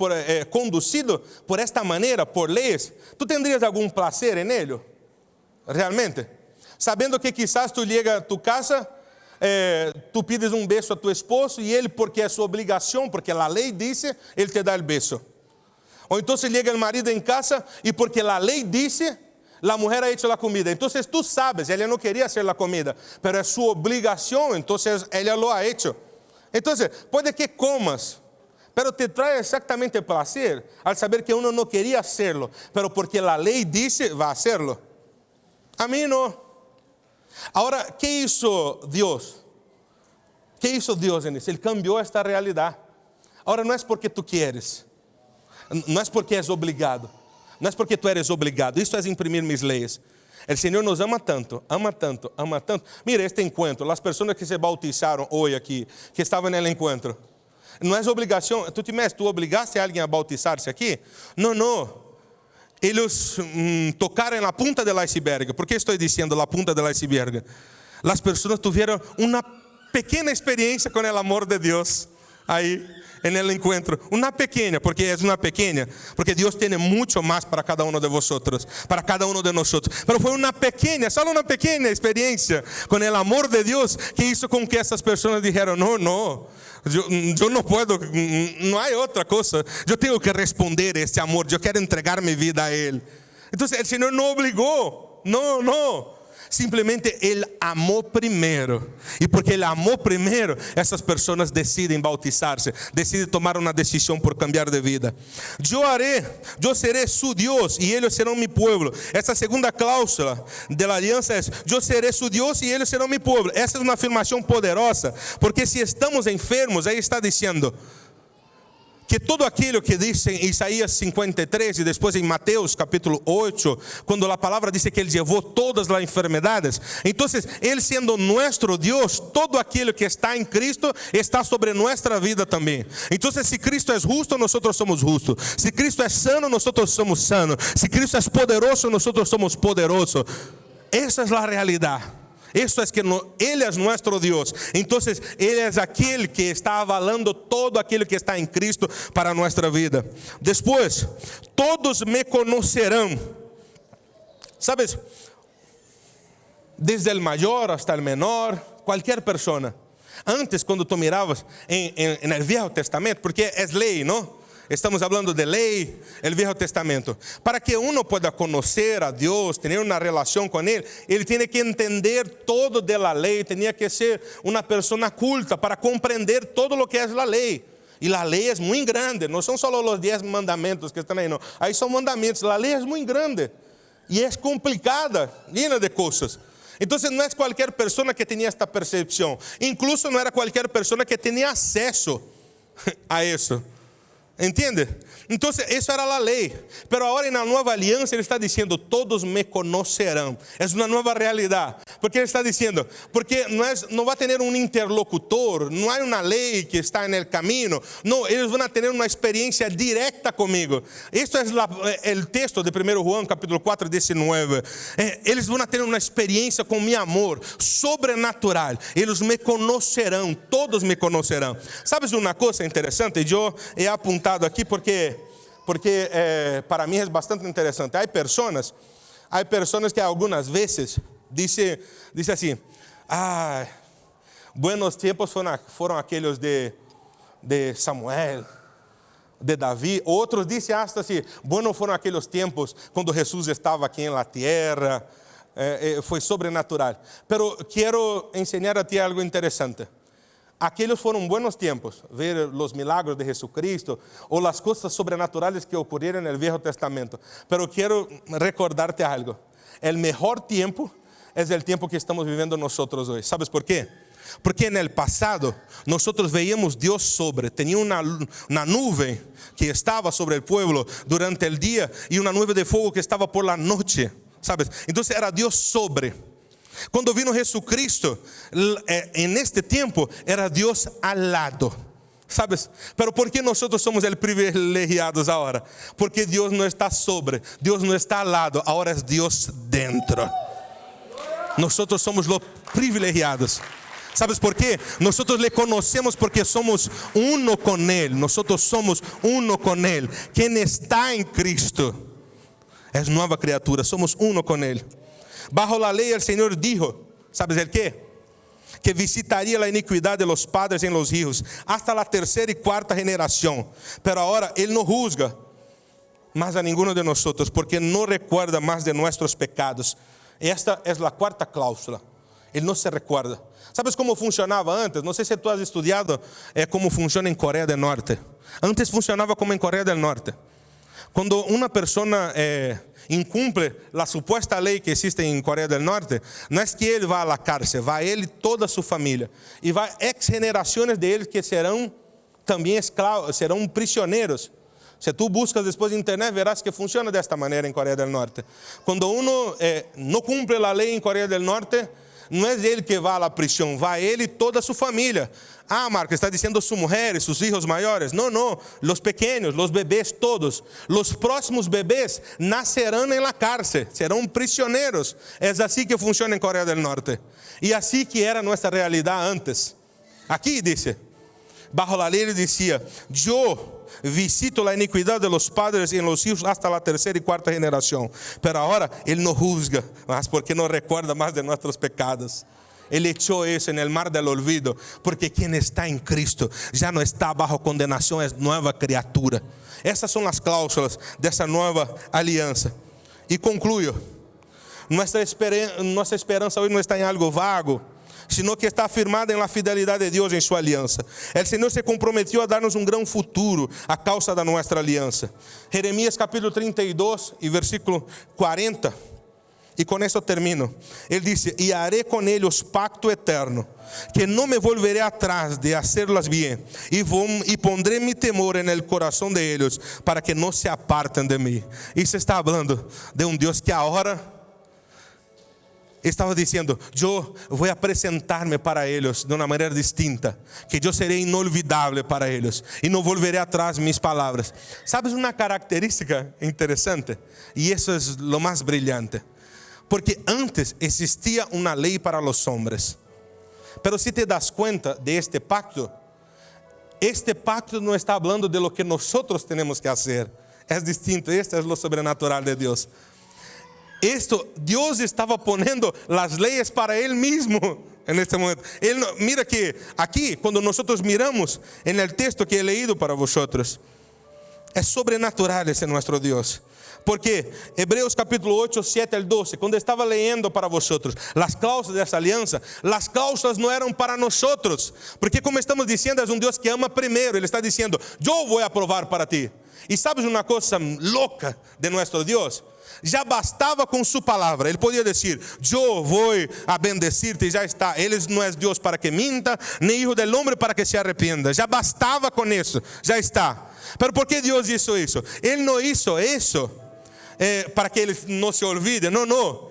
conducido por esta manera, por leyes, ¿tú tendrías algún placer en ello? Realmente. Sabiendo que quizás tú llegas a tu casa, tú pides un beso a tu esposo y él, porque es su obligación, porque la ley dice, él te da el beso. O entonces llega el marido en casa y porque la ley dice, la mujer ha hecho la comida. Entonces tú sabes, ella no quería hacer la comida, pero es su obligación, entonces ella lo ha hecho. Entonces, puede que comas, pero te trae exactamente placer al saber que uno no quería hacerlo, pero porque la ley dice, va a hacerlo. A mí no. Ahora, ¿qué hizo Dios? ¿Qué hizo Dios en eso? Él cambió esta realidad. Ahora, no es porque tú quieres, no es porque es obligado, no es porque tú eres obligado. Esto es imprimir mis leyes. El Señor nos ama tanto, ama tanto, ama tanto. Mira este encuentro, las personas que se bautizaron hoy aquí, que estaban en el encuentro. Não é obrigação, tu obligaste a alguém a bautizar-se aqui? Não. Eles tocaram na ponta do iceberg. ¿Por que estou dizendo la punta del iceberg? As pessoas tiveram uma pequena experiência com o amor de Deus aí en encontro. Uma pequena, porque é uma pequena, porque Deus tem muito mais para cada um de vosotros, para cada um de nós. Mas foi uma pequena, só uma pequena experiência com o amor de Deus que hizo com que essas pessoas dijeram, não. Eu não posso, não há outra coisa. Eu tenho que responder a esse amor. Eu quero entregar minha vida a Ele. Então, o Senhor não obrigou. Não. Simplesmente Ele amou primeiro. E porque Ele amou primeiro, essas pessoas decidem bautizar-se, decidem tomar uma decisão por cambiar de vida. Eu serei su Deus e eles serão mi pueblo. Essa segunda cláusula da aliança é: eu serei su Deus e eles serão mi pueblo. Essa é uma afirmação poderosa, porque se estamos enfermos, aí está dizendo que todo aquilo que diz em Isaías 53 e depois em Mateus capítulo 8, quando a palavra diz que Ele levou todas as enfermidades, então Ele sendo nosso Deus, todo aquilo que está em Cristo está sobre nossa vida também. Então se Cristo é justo, nós somos justos. Se Cristo é sano, nós somos sanos. Se Cristo é poderoso, nós somos poderosos. Essa é a realidade. Isso é que Ele é nosso Deus. Então Ele é aquele que está avalando todo aquilo que está em Cristo para a nossa vida. Depois, todos me conhecerão. Sabes, desde o maior hasta o menor, qualquer pessoa. Antes, quando tu miravas en el Viejo Testamento, porque é lei, não? Estamos falando de lei, o Velho Testamento. Para que uno pueda conhecer a Deus, ter uma relação com Ele, ele tem que entender todo de la lei, tinha que ser uma pessoa culta para compreender todo o que é a lei. E a lei é muito grande, não são só os 10 mandamentos que estão aí, não. Aí são mandamentos, a lei é muito grande. E é complicada, llena de coisas. Então não é qualquer pessoa que tinha esta percepção. Incluso não era qualquer pessoa que tinha acesso a isso. Entende? Então, isso era a lei. Mas agora, na nova aliança, Ele está dizendo: todos me conhecerão. É uma nova realidade. Porque Ele está dizendo, porque não vai ter um interlocutor, não há uma lei que está no caminho. Não, eles vão ter uma experiência direta comigo. Este é o texto de 1 João, capítulo 4, 19. Eles vão ter uma experiência com meu amor sobrenatural. Eles me conhecerão, todos me conhecerão. Sabes uma coisa interessante? Eu he apuntado aqui porque para mim é bastante interessante. Há pessoas que algumas vezes dizem assim: buenos tempos foram aqueles de Samuel, de Davi. Outros dizem hasta assim: buenos foram aqueles tempos quando Jesus estava aqui na terra, foi sobrenatural. Pero quero ensinar a ti algo interessante. Aqueles foram buenos tempos, ver os milagros de Jesucristo ou as coisas sobrenaturais que ocorreram no Velho Testamento. Pero quero recordarte algo: o melhor tempo é o tempo que estamos vivendo nós hoje. ¿Sabes por quê? Porque no passado nós veíamos Deus sobre, tinha uma nuvem que estava sobre o povo durante o dia e uma nuvem de fogo que estava por la noite. ¿Sabes? Então era Deus sobre. Quando vino Jesucristo, neste tempo, era Deus al lado. ¿Sabes? Pero ¿por qué nosotros somos el privilegiados ahora? Porque Deus não está sobre, Deus não está al lado, agora é Deus dentro. Nosotros somos los privilegiados. ¿Sabes por qué? Nosotros le conocemos porque somos uno con Él. Nosotros somos uno con Él. Quien está en Cristo es nueva criatura. Somos uno con Él. Bajo la ley el Señor dijo, ¿sabes el qué? Que visitaría la iniquidad de los padres en los hijos hasta la tercera y cuarta generación. Pero ahora Él no juzga más a ninguno de nosotros porque no recuerda más de nuestros pecados. Esta es la cuarta cláusula. Ele não se recuerda. ¿Sabes como funcionava antes? Não sei se tu has estudado como funciona em Coreia do Norte. Antes funcionava como em Coreia do Norte. Quando uma pessoa incumple a suposta lei que existe em Coreia do Norte, não é que ele vá à cárcel, vai ele e toda a sua família. E vai ex-generações deles que serão também escravos, serão prisioneiros. Se tu buscas depois na internet, verás que funciona desta maneira em Coreia do Norte. Quando uno não cumpre a lei em Coreia do Norte, não é ele que vai à prisão, vai ele e toda a sua família. Ah, Marco, está dizendo suas mulheres, seus filhos maiores. Não, não, os pequenos, os bebês todos. Os próximos bebês nascerão na cárcel, serão prisioneiros. É assim que funciona em Coreia do Norte. E assim que era nossa realidade antes. Aqui diz, bajo a lei ele dizia, eu visito la iniquidad de los padres en los hijos hasta la tercera y cuarta generación. Pero ahora Él no juzga, mas porque no recuerda más de nuestros pecados. Él echó eso en el mar del olvido, porque quien está en Cristo ya no está bajo condenación, es nueva criatura. Essas são as cláusulas dessa nova aliança. E concluyo, Nuestra esperanza hoy no está en algo vago, sino que está firmada en la fidelidad de Dios en su alianza. El Señor se comprometió a darnos un gran futuro a causa de nuestra alianza. Jeremías capítulo 32 y versículo 40. E com isso termino. Ele disse: e haré com eles pacto eterno, que não me volveré atrás de hacerlas bien, e pondré mi temor en el corazón de ellos, para que não se apartem de mim. Isso está falando de um Deus que agora estava dizendo: eu vou apresentar-me para eles de uma maneira distinta, que eu serei inolvidável para eles, e não volveré atrás minhas palavras. ¿Sabes uma característica interessante? E isso é lo mais brilhante. Porque antes existia uma lei para os homens. Pero si te das cuenta de este pacto não está falando de lo que nosotros tenemos que hacer. É distinto, este é lo sobrenatural de Deus. Deus estava poniendo as leis para Ele mesmo en este momento. Mira que aqui, quando nós miramos en el texto que he leído para vosotros, é sobrenatural esse nosso Deus. Porque Hebreos capítulo 8, 7 al 12, quando estava leyendo para vosotros as cláusulas dessa aliança, as cláusulas não eram para nosotros, porque como estamos dizendo, é um Deus que ama primeiro. Ele está dizendo: eu vou aprovar para ti. E sabes uma coisa louca de nosso Deus? Já bastava com sua palavra. Ele podia dizer: eu vou a bendecir-te, e já está. Ele não é Deus para que minta, nem hijo del hombre para que se arrependa. Já bastava com isso, já está. Mas por que Deus hizo isso? Ele não hizo isso para que Ele não se olvide. Não.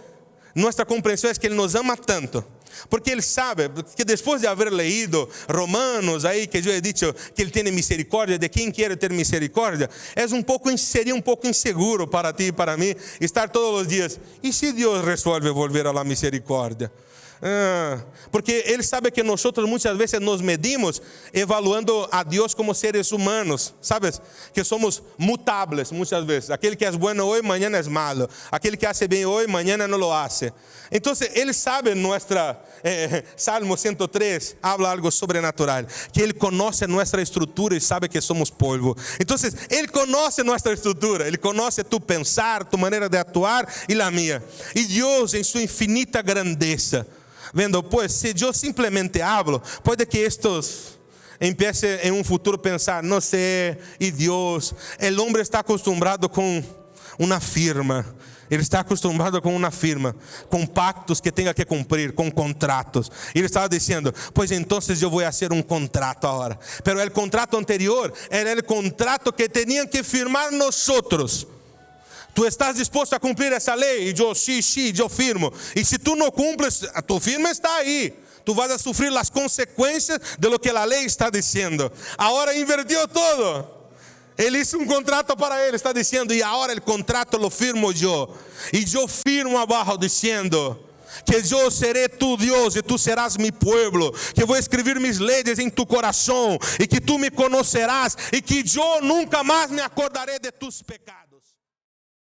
Nossa compreensão é que Ele nos ama tanto, porque Ele sabe que depois de haver leído Romanos, aí que eu he dicho que Ele tem misericórdia de quem quer ter misericórdia, seria um pouco inseguro para ti e para mim estar todos os dias: e se Deus resolve volver a la misericórdia? Porque Ele sabe que nós muitas vezes nos medimos evaluando a Deus como seres humanos, sabes? Que somos mutáveis muitas vezes. Aquele que é bueno hoje, amanhã é malo. Aquele que hace bem hoje, amanhã não lo hace. Então Ele sabe, Salmo 103 habla algo sobrenatural, que Ele conhece nossa estrutura e sabe que somos polvo. Então Ele conhece nossa estrutura, Ele conhece tu pensar, tu maneira de atuar e a minha. E Deus, em sua infinita grandeza, vendo, pues, se eu simplesmente hablo, pode que estes empiecem em um futuro pensar: não sei, e Deus, o homem está acostumado com uma firma. Ele está acostumado com uma firma, com pactos que tenha que cumprir, com contratos. Ele estava dizendo: pois então eu vou fazer um contrato agora. Pero o contrato anterior era o contrato que tinham que firmar nós outros. Tu estás disposto a cumprir essa lei? E eu, sim, eu firmo. E se tu não cumples, tu firma está aí. Tu vas a sofrer as consequências de lo que a lei está dizendo. Agora invertiu todo. Ele hizo um contrato para ele, está dizendo: e agora o contrato lo firmo eu. E eu firmo abaixo dizendo que eu serei tu Deus e tu serás mi pueblo, que vou escrever mis leyes em tu coração, e que tu me conocerás, e que eu nunca mais me acordaré de tus pecados.